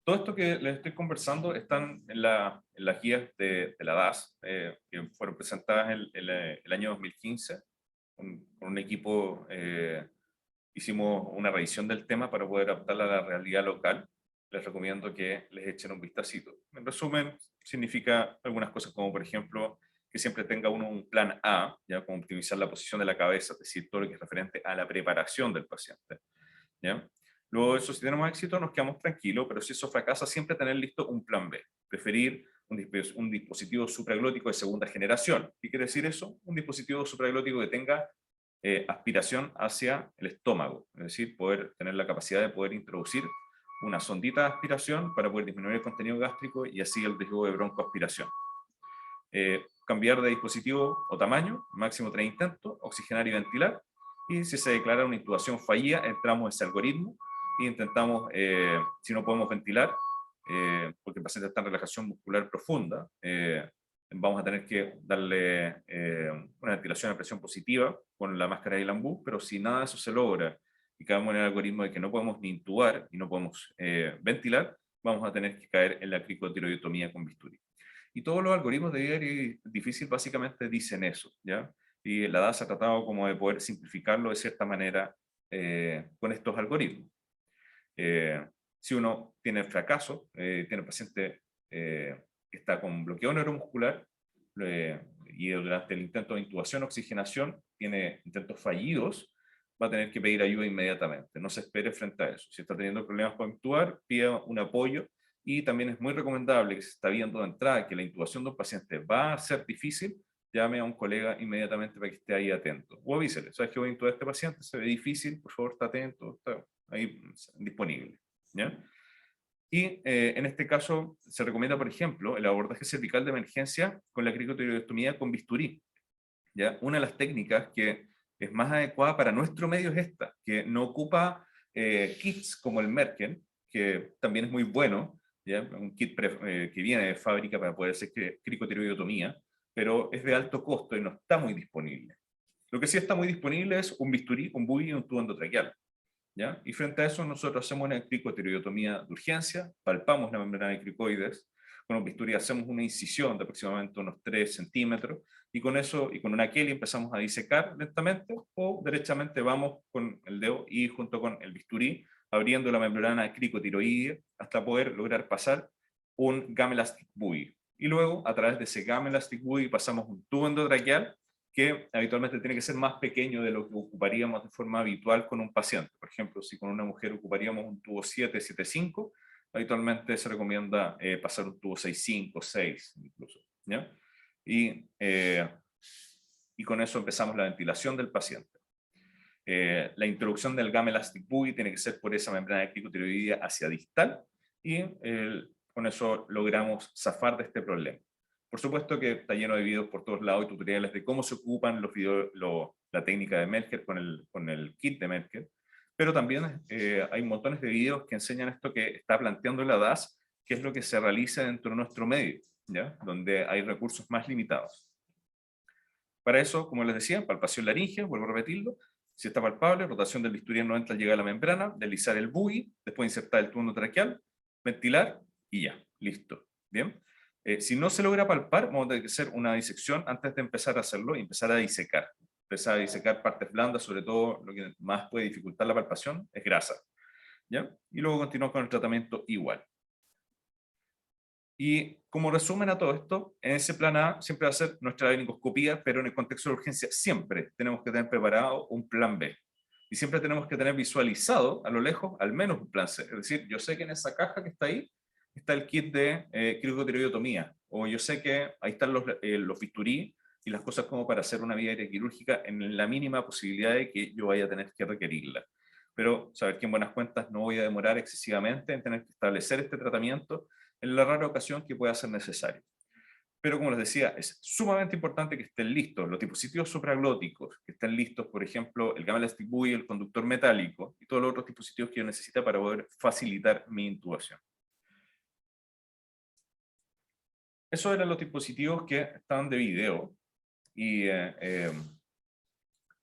[SPEAKER 1] Todo esto que les estoy conversando están en las guías de la DAS, que fueron presentadas el año 2015. Con un equipo hicimos una revisión del tema para poder adaptarla a la realidad local. Les recomiendo que les echen un vistacito. En resumen, significa algunas cosas como, por ejemplo, que siempre tenga uno un plan A, ya como optimizar la posición de la cabeza, es decir, todo lo que es referente a la preparación del paciente. ¿Ya? Luego de eso, si tenemos éxito, nos quedamos tranquilos, pero si eso fracasa, siempre tener listo un plan B. Preferir un dispositivo supraglótico de segunda generación. ¿Qué quiere decir eso? Un dispositivo supraglótico que tenga aspiración hacia el estómago, es decir, poder tener la capacidad de poder introducir una sondita de aspiración para poder disminuir el contenido gástrico y así el riesgo de broncoaspiración. Cambiar de dispositivo o tamaño, máximo 3 intentos, oxigenar y ventilar, y si se declara una intubación fallida, entramos en ese algoritmo e intentamos, si no podemos ventilar, porque el paciente está en relajación muscular profunda, vamos a tener que darle una ventilación a presión positiva con la máscara de Lambú, pero si nada de eso se logra y caemos en el algoritmo de que no podemos ni intubar y no podemos ventilar, vamos a tener que caer en la cricotiroidotomía con bisturí. Y todos los algoritmos de diario difícil básicamente dicen eso, ¿ya? Y la DAS ha tratado como de poder simplificarlo de cierta manera con estos algoritmos. Si uno tiene fracaso, tiene paciente que está con bloqueo neuromuscular y durante el intento de intubación o oxigenación tiene intentos fallidos, va a tener que pedir ayuda inmediatamente. No se espere frente a eso. Si está teniendo problemas para intubar, pida un apoyo, y también es muy recomendable que si está viendo de entrada que la intubación de un paciente va a ser difícil, llame a un colega inmediatamente para que esté ahí atento. O avísele, ¿sabes que voy a intubar a este paciente? Se ve difícil, por favor, está atento, está ahí disponible. ¿Ya? Y en este caso se recomienda, por ejemplo, el abordaje cervical de emergencia con la cricotiroidectomía con bisturí. ¿Ya? Una de las técnicas que es más adecuada para nuestro medio es esta, que no ocupa kits como el Merken, que también es muy bueno, ¿ya? Un kit que viene de fábrica para poder hacer cricotiroidotomía, pero es de alto costo y no está muy disponible. Lo que sí está muy disponible es un bisturí, un bubi y un tubo endotraqueal. ¿Ya? Y frente a eso nosotros hacemos una cricotiroidotomía de urgencia, palpamos la membrana de cricoides, con un bisturí hacemos una incisión de aproximadamente unos 3 centímetros, y con eso, y con una Kelly empezamos a disecar lentamente, o derechamente vamos con el dedo y junto con el bisturí, abriendo la membrana cricotiroidea hasta poder lograr pasar un gamelastic buoy. y luego a través de ese gum elastic buoy pasamos un tubo endotraqueal que habitualmente tiene que ser más pequeño de lo que ocuparíamos de forma habitual con un paciente. Por ejemplo, si con una mujer ocuparíamos un tubo 7,75, habitualmente se recomienda pasar un tubo 6,5, 6 incluso, ¿ya? Y con eso empezamos la ventilación del paciente. La introducción del gum elastic buoy tiene que ser por esa membrana cricotiroidea hacia distal, y con eso logramos zafar de este problema. Por supuesto que está lleno de videos por todos lados y tutoriales de cómo se ocupan los videos, la técnica de Merker con el kit de Merker, pero también hay montones de videos que enseñan esto que está planteando la DAS, que es lo que se realiza dentro de nuestro medio, ¿ya? Donde hay recursos más limitados. Para eso, como les decía, palpación laríngea, vuelvo a repetirlo. Si está palpable, rotación del bisturí no entra al llegar a la membrana, deslizar el buoy, después insertar el tubo endotraqueal, ventilar y ya, listo. Bien. Si no se logra palpar, vamos a tener que hacer una disección antes de empezar a hacerlo y empezar a disecar. Empezar a disecar partes blandas, sobre todo lo que más puede dificultar la palpación es grasa, ¿ya? Y luego continuamos con el tratamiento igual. Y como resumen a todo esto, en ese plan A siempre va a ser nuestra laringoscopía, pero en el contexto de urgencia siempre tenemos que tener preparado un plan B. Y siempre tenemos que tener visualizado a lo lejos al menos un plan C. Es decir, yo sé que en esa caja que está ahí está el kit de cricotiroidotomía, o yo sé que ahí están los bisturí y las cosas como para hacer una vía aérea quirúrgica en la mínima posibilidad de que yo vaya a tener que requerirla. Pero saber que en buenas cuentas no voy a demorar excesivamente en tener que establecer este tratamiento en la rara ocasión que pueda ser necesario. Pero como les decía, es sumamente importante que estén listos los dispositivos supraglóticos, que estén listos, por ejemplo, el gum elastic buoy, el conductor metálico y todos los otros dispositivos que yo necesito para poder facilitar mi intubación. Esos eran los dispositivos que estaban de video, y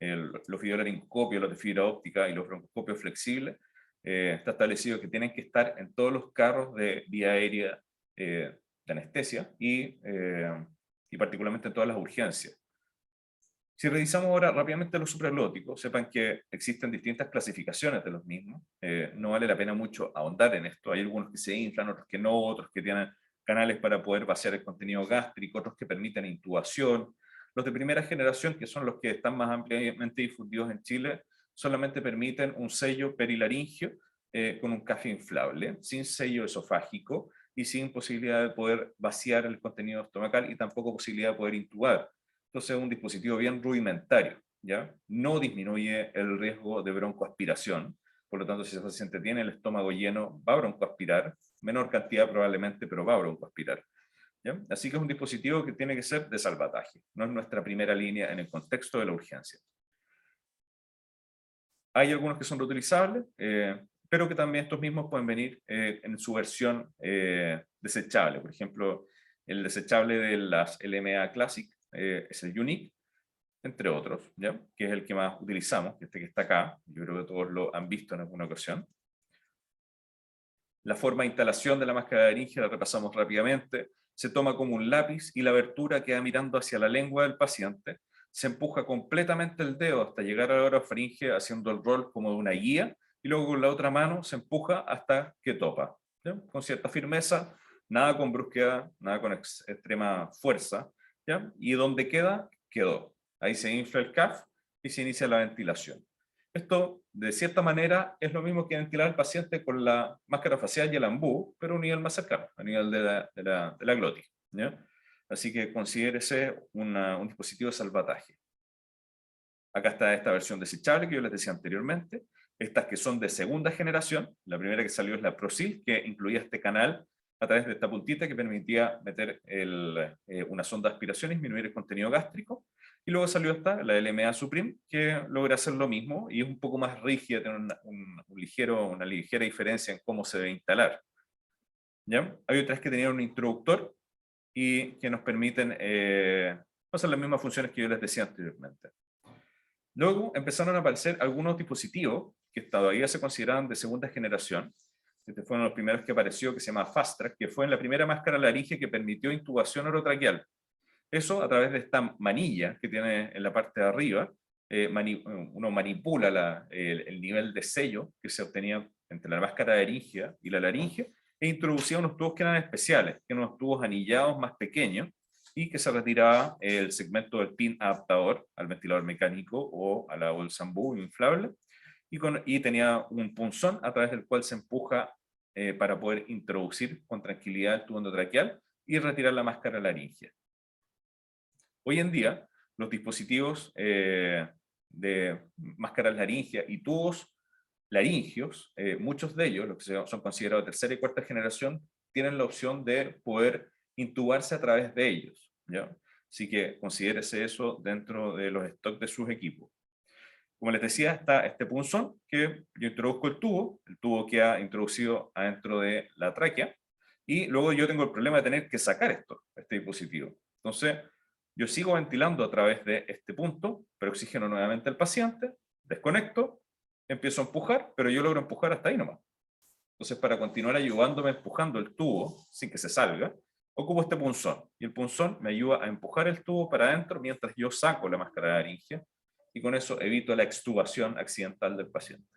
[SPEAKER 1] los videolaringoscopios, los de fibra óptica y los broncoscopios flexibles, está establecido que tienen que estar en todos los carros de vía aérea de anestesia y particularmente en todas las urgencias. Si revisamos ahora rápidamente los supraglóticos, sepan que existen distintas clasificaciones de los mismos. No vale la pena mucho ahondar en esto. Hay algunos que se inflan, otros que no, otros que tienen canales para poder vaciar el contenido gástrico, otros que permiten intubación. Los de primera generación, que son los que están más ampliamente difundidos en Chile, solamente permiten un sello perilaringio con un CAF inflable, sin sello esofágico y sin posibilidad de poder vaciar el contenido estomacal y tampoco posibilidad de poder intubar. Entonces es un dispositivo bien rudimentario, ¿ya? No disminuye el riesgo de broncoaspiración, por lo tanto si ese paciente tiene el estómago lleno va a broncoaspirar, menor cantidad probablemente, pero va a broncoaspirar, ¿ya? Así que es un dispositivo que tiene que ser de salvataje, no es nuestra primera línea en el contexto de la urgencia. Hay algunos que son reutilizables, pero que también estos mismos pueden venir en su versión desechable. Por ejemplo, el desechable de las LMA Classic es el Unique, entre otros, ¿ya? Que es el que más utilizamos, este que está acá. Yo creo que todos lo han visto en alguna ocasión. La forma de instalación de la máscara de laringe la repasamos rápidamente. Se toma como un lápiz y la abertura queda mirando hacia la lengua del paciente. Se empuja completamente el dedo hasta llegar a la orofaringe haciendo el rol como de una guía, y luego con la otra mano se empuja hasta que topa, ¿ya? Con cierta firmeza, nada con brusquedad, nada con extrema fuerza, ¿ya? Y donde queda, quedó. Ahí se infla el CAF y se inicia la ventilación. Esto, de cierta manera, es lo mismo que ventilar al paciente con la máscara facial y el ambú, pero a un nivel más cercano, a nivel de la glotis, ¿ya? Así que considérese un dispositivo de salvataje. Acá está esta versión desechable que yo les decía anteriormente. Estas que son de segunda generación. La primera que salió es la ProSil, que incluía este canal a través de esta puntita que permitía meter una sonda de aspiración y disminuir el contenido gástrico. Y luego salió esta, la LMA Supreme, que logra hacer lo mismo y es un poco más rígida, tiene una ligera diferencia en cómo se debe instalar, ¿ya? Hay otras que tenían un introductor y que nos permiten hacer las mismas funciones que yo les decía anteriormente. Luego empezaron a aparecer algunos dispositivos que todavía se consideraban de segunda generación. Este fue uno de los primeros que apareció, que se llama Fast Track, que fue en la primera máscara laringe que permitió intubación orotraqueal. Eso a través de esta manilla que tiene en la parte de arriba, uno manipula el nivel de sello que se obtenía entre la máscara laríngea y la laringe, e introducía unos tubos que eran especiales, que eran unos tubos anillados más pequeños, y que se retiraba el segmento del pin adaptador al ventilador mecánico o a la bolsa Zambú inflable, y tenía un punzón a través del cual se empuja para poder introducir con tranquilidad el tubo endotraqueal y retirar la máscara laríngea. Hoy en día, los dispositivos de máscaras laringeas y tubos laringios, muchos de ellos, los que son considerados de tercera y cuarta generación, tienen la opción de poder intubarse a través de ellos, ¿ya? Así que considérese eso dentro de los stocks de sus equipos. Como les decía, está este punzón que yo introduzco el tubo queda introducido adentro de la tráquea, y luego yo tengo el problema de tener que sacar este dispositivo. Entonces, yo sigo ventilando a través de este punto, pero oxigeno nuevamente al paciente, desconecto, empiezo a empujar, pero yo logro empujar hasta ahí nomás. Entonces, para continuar ayudándome empujando el tubo sin que se salga, ocupo este punzón, y el punzón me ayuda a empujar el tubo para adentro mientras yo saco la máscara laríngea, y con eso evito la extubación accidental del paciente.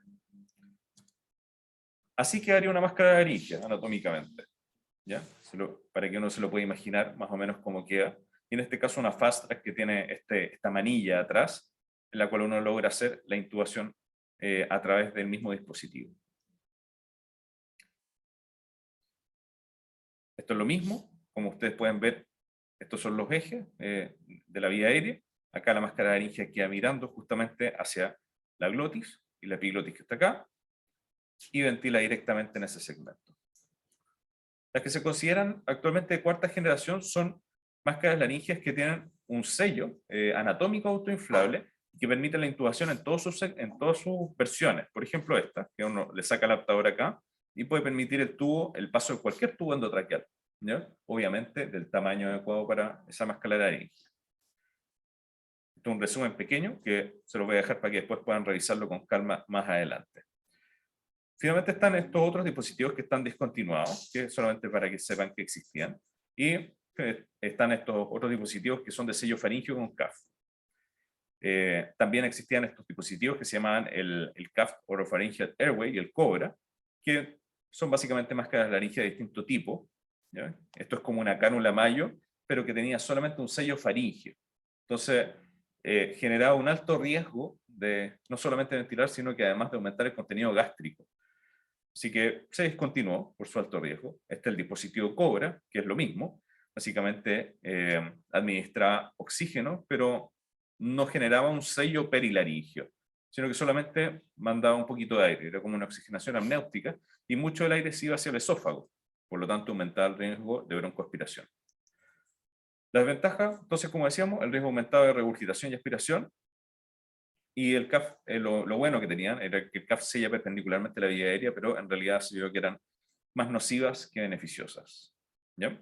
[SPEAKER 1] Así quedaría una máscara laríngea anatómicamente, ¿ya? Para que uno se lo pueda imaginar más o menos cómo queda. Y en este caso una fast track que tiene esta manilla atrás, en la cual uno logra hacer la intubación a través del mismo dispositivo. Esto es lo mismo, como ustedes pueden ver, estos son los ejes de la vía aérea. Acá la máscara laríngea queda mirando justamente hacia la glotis y la epiglotis que está acá, y ventila directamente en ese segmento. Las que se consideran actualmente de cuarta generación son máscaras laringeas que tienen un sello anatómico autoinflable que permite la intubación en todas sus versiones. Por ejemplo, esta, que uno le saca el adaptador acá y puede permitir el paso de cualquier tubo endotraqueal, ¿ya? Obviamente del tamaño adecuado para esa máscara laringea. Esto es un resumen pequeño que se lo voy a dejar para que después puedan revisarlo con calma más adelante. Finalmente están estos otros dispositivos que están descontinuados, que solamente para que sepan que existían, y están estos otros dispositivos que son de sello faríngeo con CAF. También existían estos dispositivos que se llamaban el CAF Oropharyngeal Airway y el COBRA, que son básicamente máscaras laringeas de distinto tipo, ¿ya? Esto es como una cánula mayo, pero que tenía solamente un sello faríngeo. Entonces, generaba un alto riesgo de no solamente ventilar, sino que además de aumentar el contenido gástrico. Así que se descontinuó por su alto riesgo. Este es el dispositivo COBRA, que es lo mismo. Básicamente administraba oxígeno, pero no generaba un sello perilaringio, sino que solamente mandaba un poquito de aire. Era como una oxigenación amniótica, y mucho del aire se iba hacia el esófago. Por lo tanto, aumentaba el riesgo de broncoaspiración. La desventaja, entonces, como decíamos, el riesgo aumentado de regurgitación y aspiración. Y el CAF, lo bueno que tenían era que el CAF sella perpendicularmente la vía aérea, pero en realidad se vio que eran más nocivas que beneficiosas, ¿ya?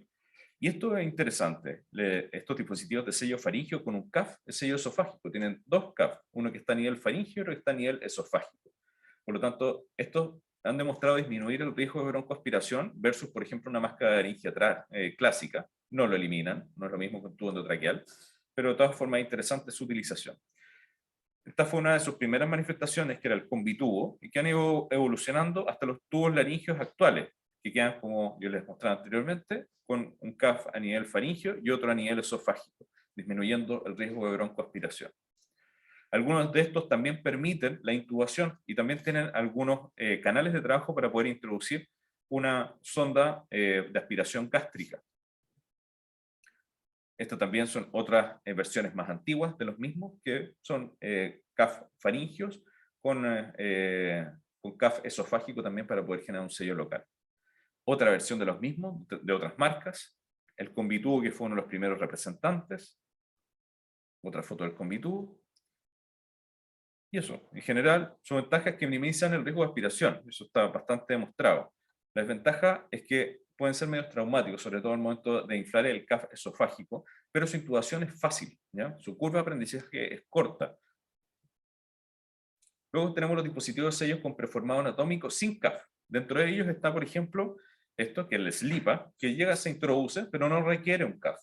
[SPEAKER 1] Y esto es interesante, estos dispositivos de sello faríngeo con un CAF, el sello esofágico, tienen dos CAF, uno que está a nivel faríngeo y otro que está a nivel esofágico. Por lo tanto, estos han demostrado disminuir el riesgo de broncoaspiración versus, por ejemplo, una máscara laringe clásica. No lo eliminan, no es lo mismo que un tubo endotraqueal, pero de todas formas es interesante su utilización. Esta fue una de sus primeras manifestaciones, que era el combitubo, y que han ido evolucionando hasta los tubos laringeos actuales, que quedan, como yo les mostraba anteriormente, con un CAF a nivel faríngeo y otro a nivel esofágico, disminuyendo el riesgo de broncoaspiración. Algunos de estos también permiten la intubación y también tienen algunos canales de trabajo para poder introducir una sonda de aspiración gástrica. Estas también son otras versiones más antiguas de los mismos, que son CAF faringios con CAF esofágico también para poder generar un sello local. Otra versión de los mismos, de otras marcas, el combitubo, que fue uno de los primeros representantes. Otra foto del combitubo. Y eso, en general, su ventaja es que minimizan el riesgo de aspiración. Eso está bastante demostrado. La desventaja es que pueden ser medios traumáticos, sobre todo en el momento de inflar el CAF esofágico, pero su intubación es fácil, ¿ya? Su curva de aprendizaje es corta. Luego tenemos los dispositivos de sellos con preformado anatómico sin CAF. Dentro de ellos está, por ejemplo, esto que es el SLIPA, que llega, se introduce, pero no requiere un CAF.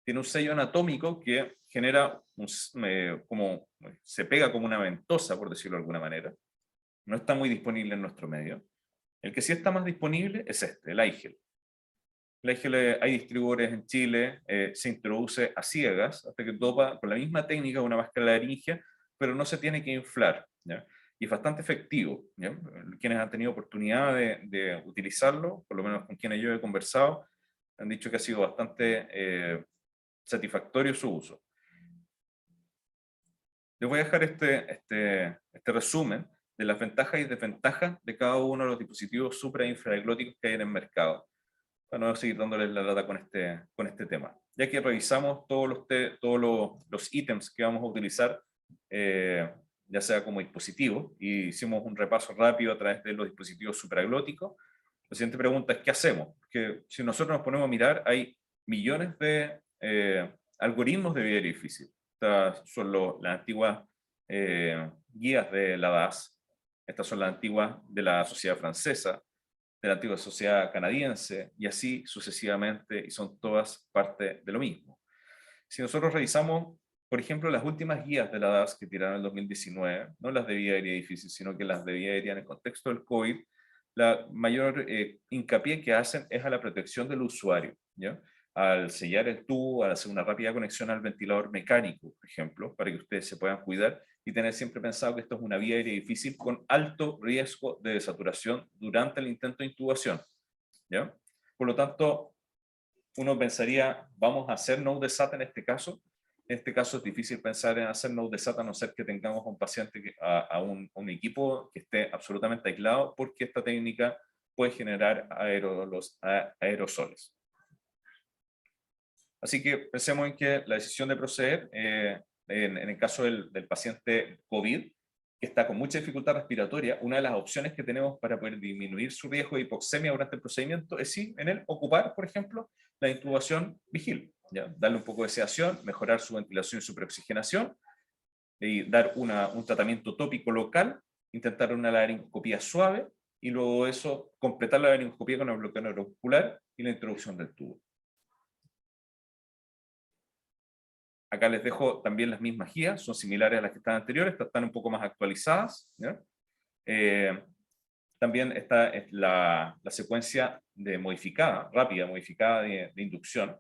[SPEAKER 1] Tiene un sello anatómico que genera, se pega como una ventosa, por decirlo de alguna manera. No está muy disponible en nuestro medio. El que sí está más disponible es este, el iGel. El iGel, hay distribuidores en Chile, se introduce a ciegas hasta que topa con la misma técnica de una máscara laringia, pero no se tiene que inflar, ¿ya? Y es bastante efectivo, ¿ya? Quienes han tenido oportunidad de utilizarlo, por lo menos con quienes yo he conversado, han dicho que ha sido bastante satisfactorio su uso. Les voy a dejar este resumen de las ventajas y desventajas de cada uno de los dispositivos supra- e infragloticos que hay en el mercado, para no seguir dándoles la lata con este tema. Ya que revisamos todos los ítems que vamos a utilizar, ya sea como dispositivo, y hicimos un repaso rápido a través de los dispositivos supraglóticos, la siguiente pregunta es: ¿qué hacemos? Porque si nosotros nos ponemos a mirar, hay millones de algoritmos de vida difícil. Estas son las antiguas guías de la DAS, estas son las antiguas de la Sociedad Francesa, de la antigua Sociedad Canadiense, y así sucesivamente, y son todas parte de lo mismo. Si nosotros revisamos, por ejemplo, las últimas guías de la DAS que tiraron en el 2019, no las de vida aérea difícil, sino que las de vida aérea en el contexto del COVID, la mayor hincapié que hacen es a la protección del usuario, ¿ya? Al sellar el tubo, al hacer una rápida conexión al ventilador mecánico, por ejemplo, para que ustedes se puedan cuidar y tener siempre pensado que esto es una vía aérea difícil con alto riesgo de desaturación durante el intento de intubación, ¿ya? Por lo tanto, uno pensaría, ¿vamos a hacer no desata en este caso? En este caso es difícil pensar en hacer no desata a no ser que tengamos a un paciente, a un equipo que esté absolutamente aislado, porque esta técnica puede generar aerosoles. Así que pensemos en que la decisión de proceder, en el caso del paciente COVID, que está con mucha dificultad respiratoria, una de las opciones que tenemos para poder disminuir su riesgo de hipoxemia durante el procedimiento es sí, en él ocupar, por ejemplo, la intubación vigil, ¿ya? Darle un poco de sedación, mejorar su ventilación y su preoxigenación, y dar un tratamiento tópico local, intentar una laringoscopía suave, y luego de eso completar la laringoscopía con el bloqueo neuromuscular y la introducción del tubo. Acá les dejo también las mismas guías, son similares a las que están anteriores, estas están un poco más actualizadas, ¿ya? También está la secuencia rápida modificada de inducción,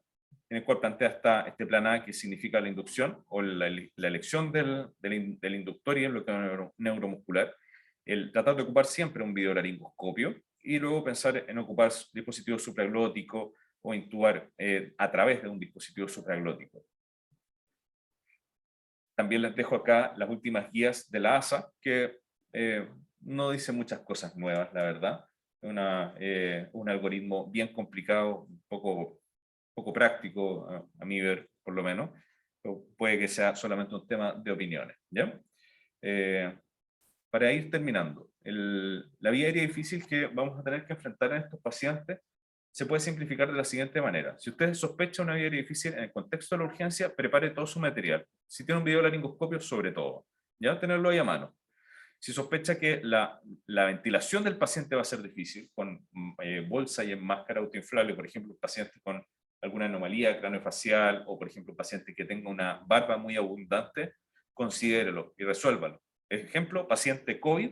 [SPEAKER 1] en el cual plantea este plan A, que significa la inducción o la elección del inductor y el bloqueo neuromuscular, el tratar de ocupar siempre un videolaringoscopio y luego pensar en ocupar dispositivos supraglóticos o intubar a través de un dispositivo supraglótico. También les dejo acá las últimas guías de la ASA, que no dice muchas cosas nuevas, la verdad. Un algoritmo bien complicado, un poco práctico, a mi ver, por lo menos. Pero puede que sea solamente un tema de opiniones, ¿ya? Para ir terminando, la vía aérea difícil que vamos a tener que enfrentar en estos pacientes se puede simplificar de la siguiente manera. Si usted sospecha una vía aérea difícil en el contexto de la urgencia, prepare todo su material. Si tiene un videolaringoscopio, sobre todo, ya tenerlo ahí a mano. Si sospecha que la ventilación del paciente va a ser difícil, con bolsa y en máscara autoinflable, por ejemplo, un paciente con alguna anomalía craneofacial o, por ejemplo, un paciente que tenga una barba muy abundante, considérelo y resuélvalo. Ejemplo, paciente COVID,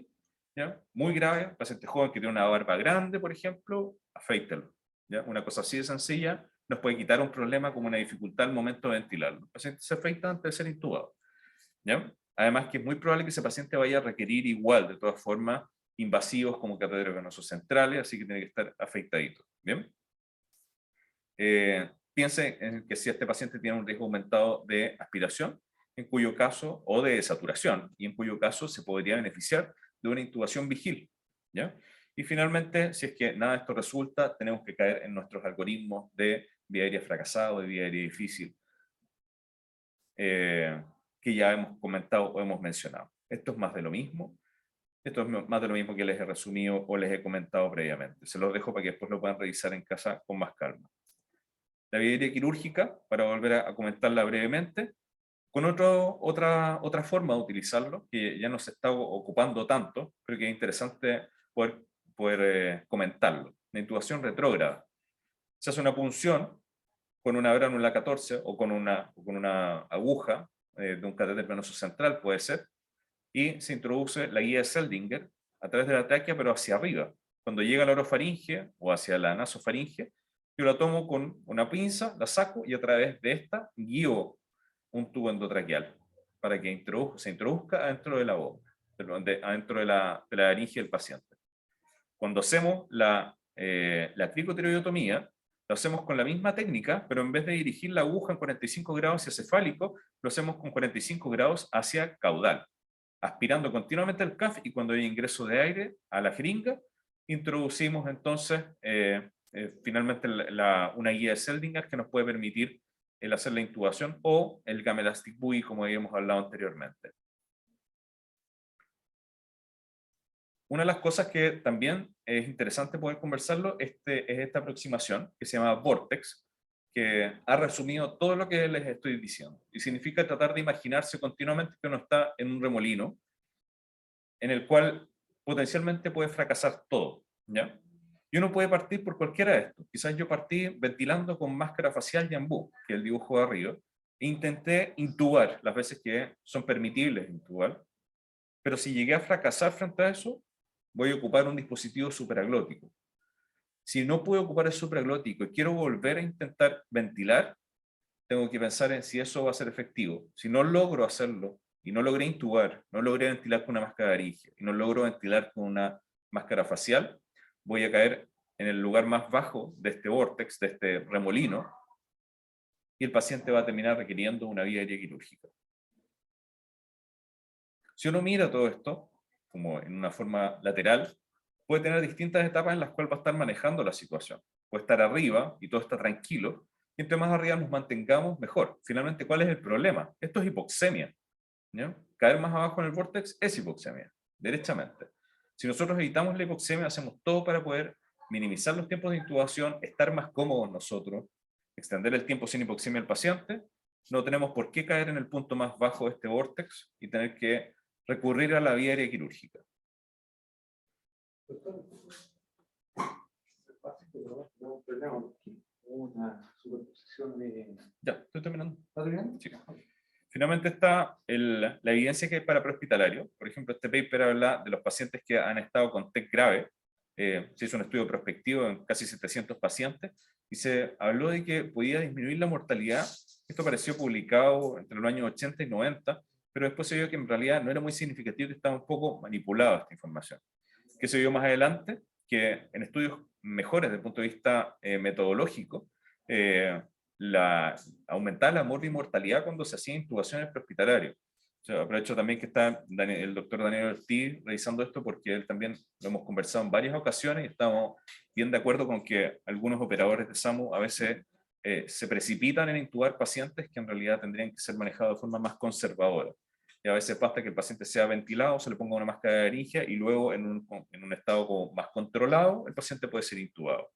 [SPEAKER 1] ¿ya? Muy grave, paciente joven que tiene una barba grande, por ejemplo, afeítelo, ¿ya? Una cosa así de sencilla nos puede quitar un problema como una dificultad al momento de ventilarlo. El paciente se afeita antes de ser intubado, ¿ya? Además que es muy probable que ese paciente vaya a requerir igual, de todas formas, invasivos como catéteres venosos centrales, así que tiene que estar afeitadito, ¿bien? Piense en que si este paciente tiene un riesgo aumentado de aspiración, en cuyo caso, o de saturación, y en cuyo caso se podría beneficiar de una intubación vigil, ¿ya? Y finalmente, si es que nada de esto resulta, tenemos que caer en nuestros algoritmos de vía aérea fracasada o de vía aérea difícil, que ya hemos comentado o hemos mencionado. Esto es más de lo mismo. Esto es más de lo mismo que les he resumido o les he comentado previamente. Se los dejo para que después lo puedan revisar en casa con más calma. La vía aérea quirúrgica, para volver a comentarla brevemente, con otra forma de utilizarlo, que ya no se está ocupando tanto, pero que es interesante poder comentarlo. La intubación retrógrada. Se hace una punción con una bránula 14 o con una aguja de un catéter venoso central, puede ser, y se introduce la guía de Seldinger a través de la tráquea, pero hacia arriba, cuando llega a la orofaringe o hacia la nasofaringe, yo la tomo con una pinza, la saco y a través de esta guío un tubo endotraqueal para que se introduzca adentro de la boca, adentro de la laringe del paciente. Cuando hacemos la cricotiroidotomía, lo hacemos con la misma técnica, pero en vez de dirigir la aguja en 45 grados hacia cefálico, lo hacemos con 45 grados hacia caudal, aspirando continuamente el CAF, y cuando hay ingreso de aire a la jeringa, introducimos entonces finalmente una guía de Seldinger que nos puede permitir el hacer la intubación o el gamelastic buoy, como habíamos hablado anteriormente. Una de las cosas que también es interesante poder conversarlo es esta aproximación que se llama Vortex, que ha resumido todo lo que les estoy diciendo. Y significa tratar de imaginarse continuamente que uno está en un remolino en el cual potencialmente puede fracasar todo, ¿ya? Y uno puede partir por cualquiera de estos. Quizás yo partí ventilando con máscara facial y ambú, que es el dibujo de arriba, e intenté intubar las veces que son permitibles intubar, pero si llegué a fracasar frente a eso, voy a ocupar un dispositivo supraglótico. Si no puedo ocupar el supraglótico y quiero volver a intentar ventilar, tengo que pensar en si eso va a ser efectivo. Si no logro hacerlo, y no logré intubar, no logré ventilar con una máscara de laringe, y no logro ventilar con una máscara facial, voy a caer en el lugar más bajo de este vórtex, de este remolino, y el paciente va a terminar requiriendo una vía aérea quirúrgica. Si uno mira todo esto, como en una forma lateral, puede tener distintas etapas en las cuales va a estar manejando la situación. Puede estar arriba y todo está tranquilo, y entre más arriba nos mantengamos, mejor. Finalmente, ¿cuál es el problema? Esto es hipoxemia, ¿no? Caer más abajo en el vórtex es hipoxemia, derechamente. Si nosotros evitamos la hipoxemia, hacemos todo para poder minimizar los tiempos de intubación, estar más cómodos nosotros, extender el tiempo sin hipoxemia al paciente, no tenemos por qué caer en el punto más bajo de este vórtex y tener que recurrir a la vía aérea quirúrgica.
[SPEAKER 2] Una superposición de...
[SPEAKER 1] Ya, estoy terminando.
[SPEAKER 2] ¿Está bien?
[SPEAKER 1] Sí. Finalmente está la evidencia que hay para prehospitalario. Por ejemplo, este paper habla de los pacientes que han estado con TEC grave. Se hizo un estudio prospectivo en casi 700 pacientes y se habló de que podía disminuir la mortalidad. Esto apareció publicado entre los años 80 y 90, pero después se vio que en realidad no era muy significativo, que estaba un poco manipulada esta información. ¿Qué se vio más adelante? Que en estudios mejores desde el punto de vista metodológico, aumentar la mortalidad cuando se hacía intubaciones prehospitalarias. O sea, aprovecho también que está el doctor Daniel Ortiz revisando esto, porque él también lo hemos conversado en varias ocasiones y estamos bien de acuerdo con que algunos operadores de SAMU a veces se precipitan en intubar pacientes que en realidad tendrían que ser manejados de forma más conservadora. Y a veces basta que el paciente sea ventilado, se le ponga una máscara de laringe y luego en un estado como más controlado, el paciente puede ser intubado.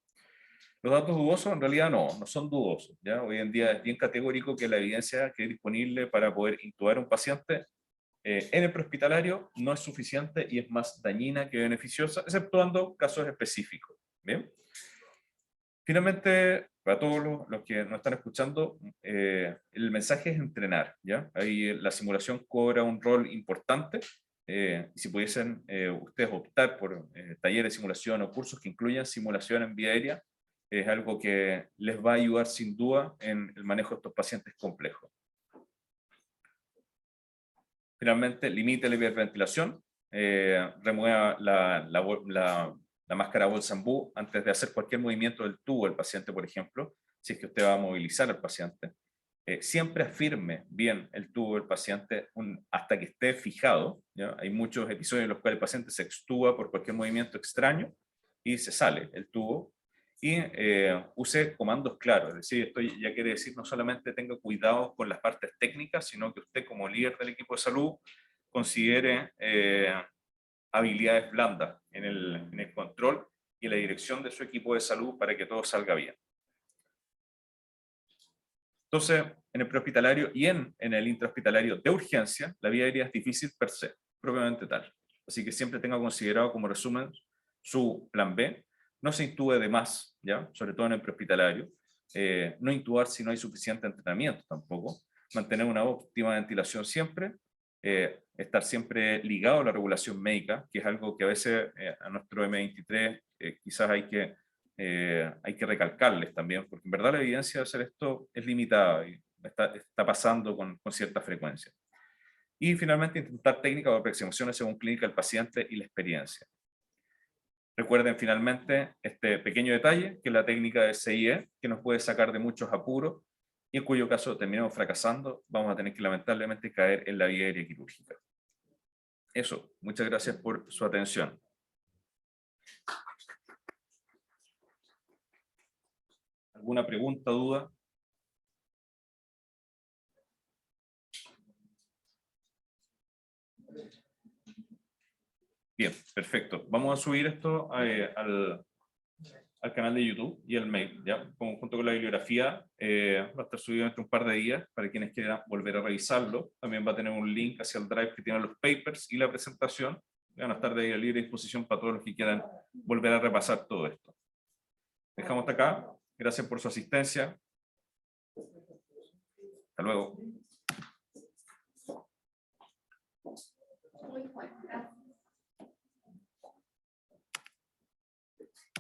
[SPEAKER 1] Los datos dudosos en realidad no son dudosos, ¿ya? Hoy en día es bien categórico que la evidencia que es disponible para poder intubar a un paciente en el prehospitalario no es suficiente y es más dañina que beneficiosa, exceptuando casos específicos. ¿Bien? Finalmente, para todos los que nos están escuchando, el mensaje es entrenar, ¿ya? Ahí la simulación cobra un rol importante. Si pudiesen ustedes optar por talleres de simulación o cursos que incluyan simulación en vía aérea, es algo que les va a ayudar sin duda en el manejo de estos pacientes complejos. Finalmente, limite la hiperventilación, remueva la máscara Bolsambú antes de hacer cualquier movimiento del tubo del paciente, por ejemplo, si es que usted va a movilizar al paciente. Siempre afirme bien el tubo del paciente hasta que esté fijado, ¿ya? Hay muchos episodios en los cuales el paciente se extuba por cualquier movimiento extraño y se sale el tubo. Y use comandos claros, es decir, esto ya quiere decir no solamente tenga cuidado con las partes técnicas, sino que usted como líder del equipo de salud considere habilidades blandas en el control y en la dirección de su equipo de salud para que todo salga bien. Entonces, en el prehospitalario y en el intrahospitalario de urgencia, la vía aérea es difícil per se, propiamente tal. Así que siempre tenga considerado como resumen su plan B. No se intube de más, ¿ya? Sobre todo en el prehospitalario. No intubar si no hay suficiente entrenamiento tampoco. Mantener una óptima ventilación siempre. estar siempre ligado a la regulación médica, que es algo que a veces a nuestro M23 quizás hay que recalcarles también, porque en verdad la evidencia de hacer esto es limitada y está pasando con cierta frecuencia. Y finalmente intentar técnicas o aproximaciones según clínica del paciente y la experiencia. Recuerden finalmente este pequeño detalle, que es la técnica de CIE, que nos puede sacar de muchos apuros, y en cuyo caso terminemos fracasando, vamos a tener que lamentablemente caer en la vía aérea quirúrgica. Eso, muchas gracias por su atención. ¿Alguna pregunta, duda? Bien, perfecto. Vamos a subir esto al canal de YouTube y al mail, ¿ya? Junto con la bibliografía, va a estar subido entre un par de días para quienes quieran volver a revisarlo. También va a tener un link hacia el drive que tiene los papers y la presentación. Van a estar de libre disposición para todos los que quieran volver a repasar todo esto. Dejamos hasta acá. Gracias por su asistencia. Hasta luego.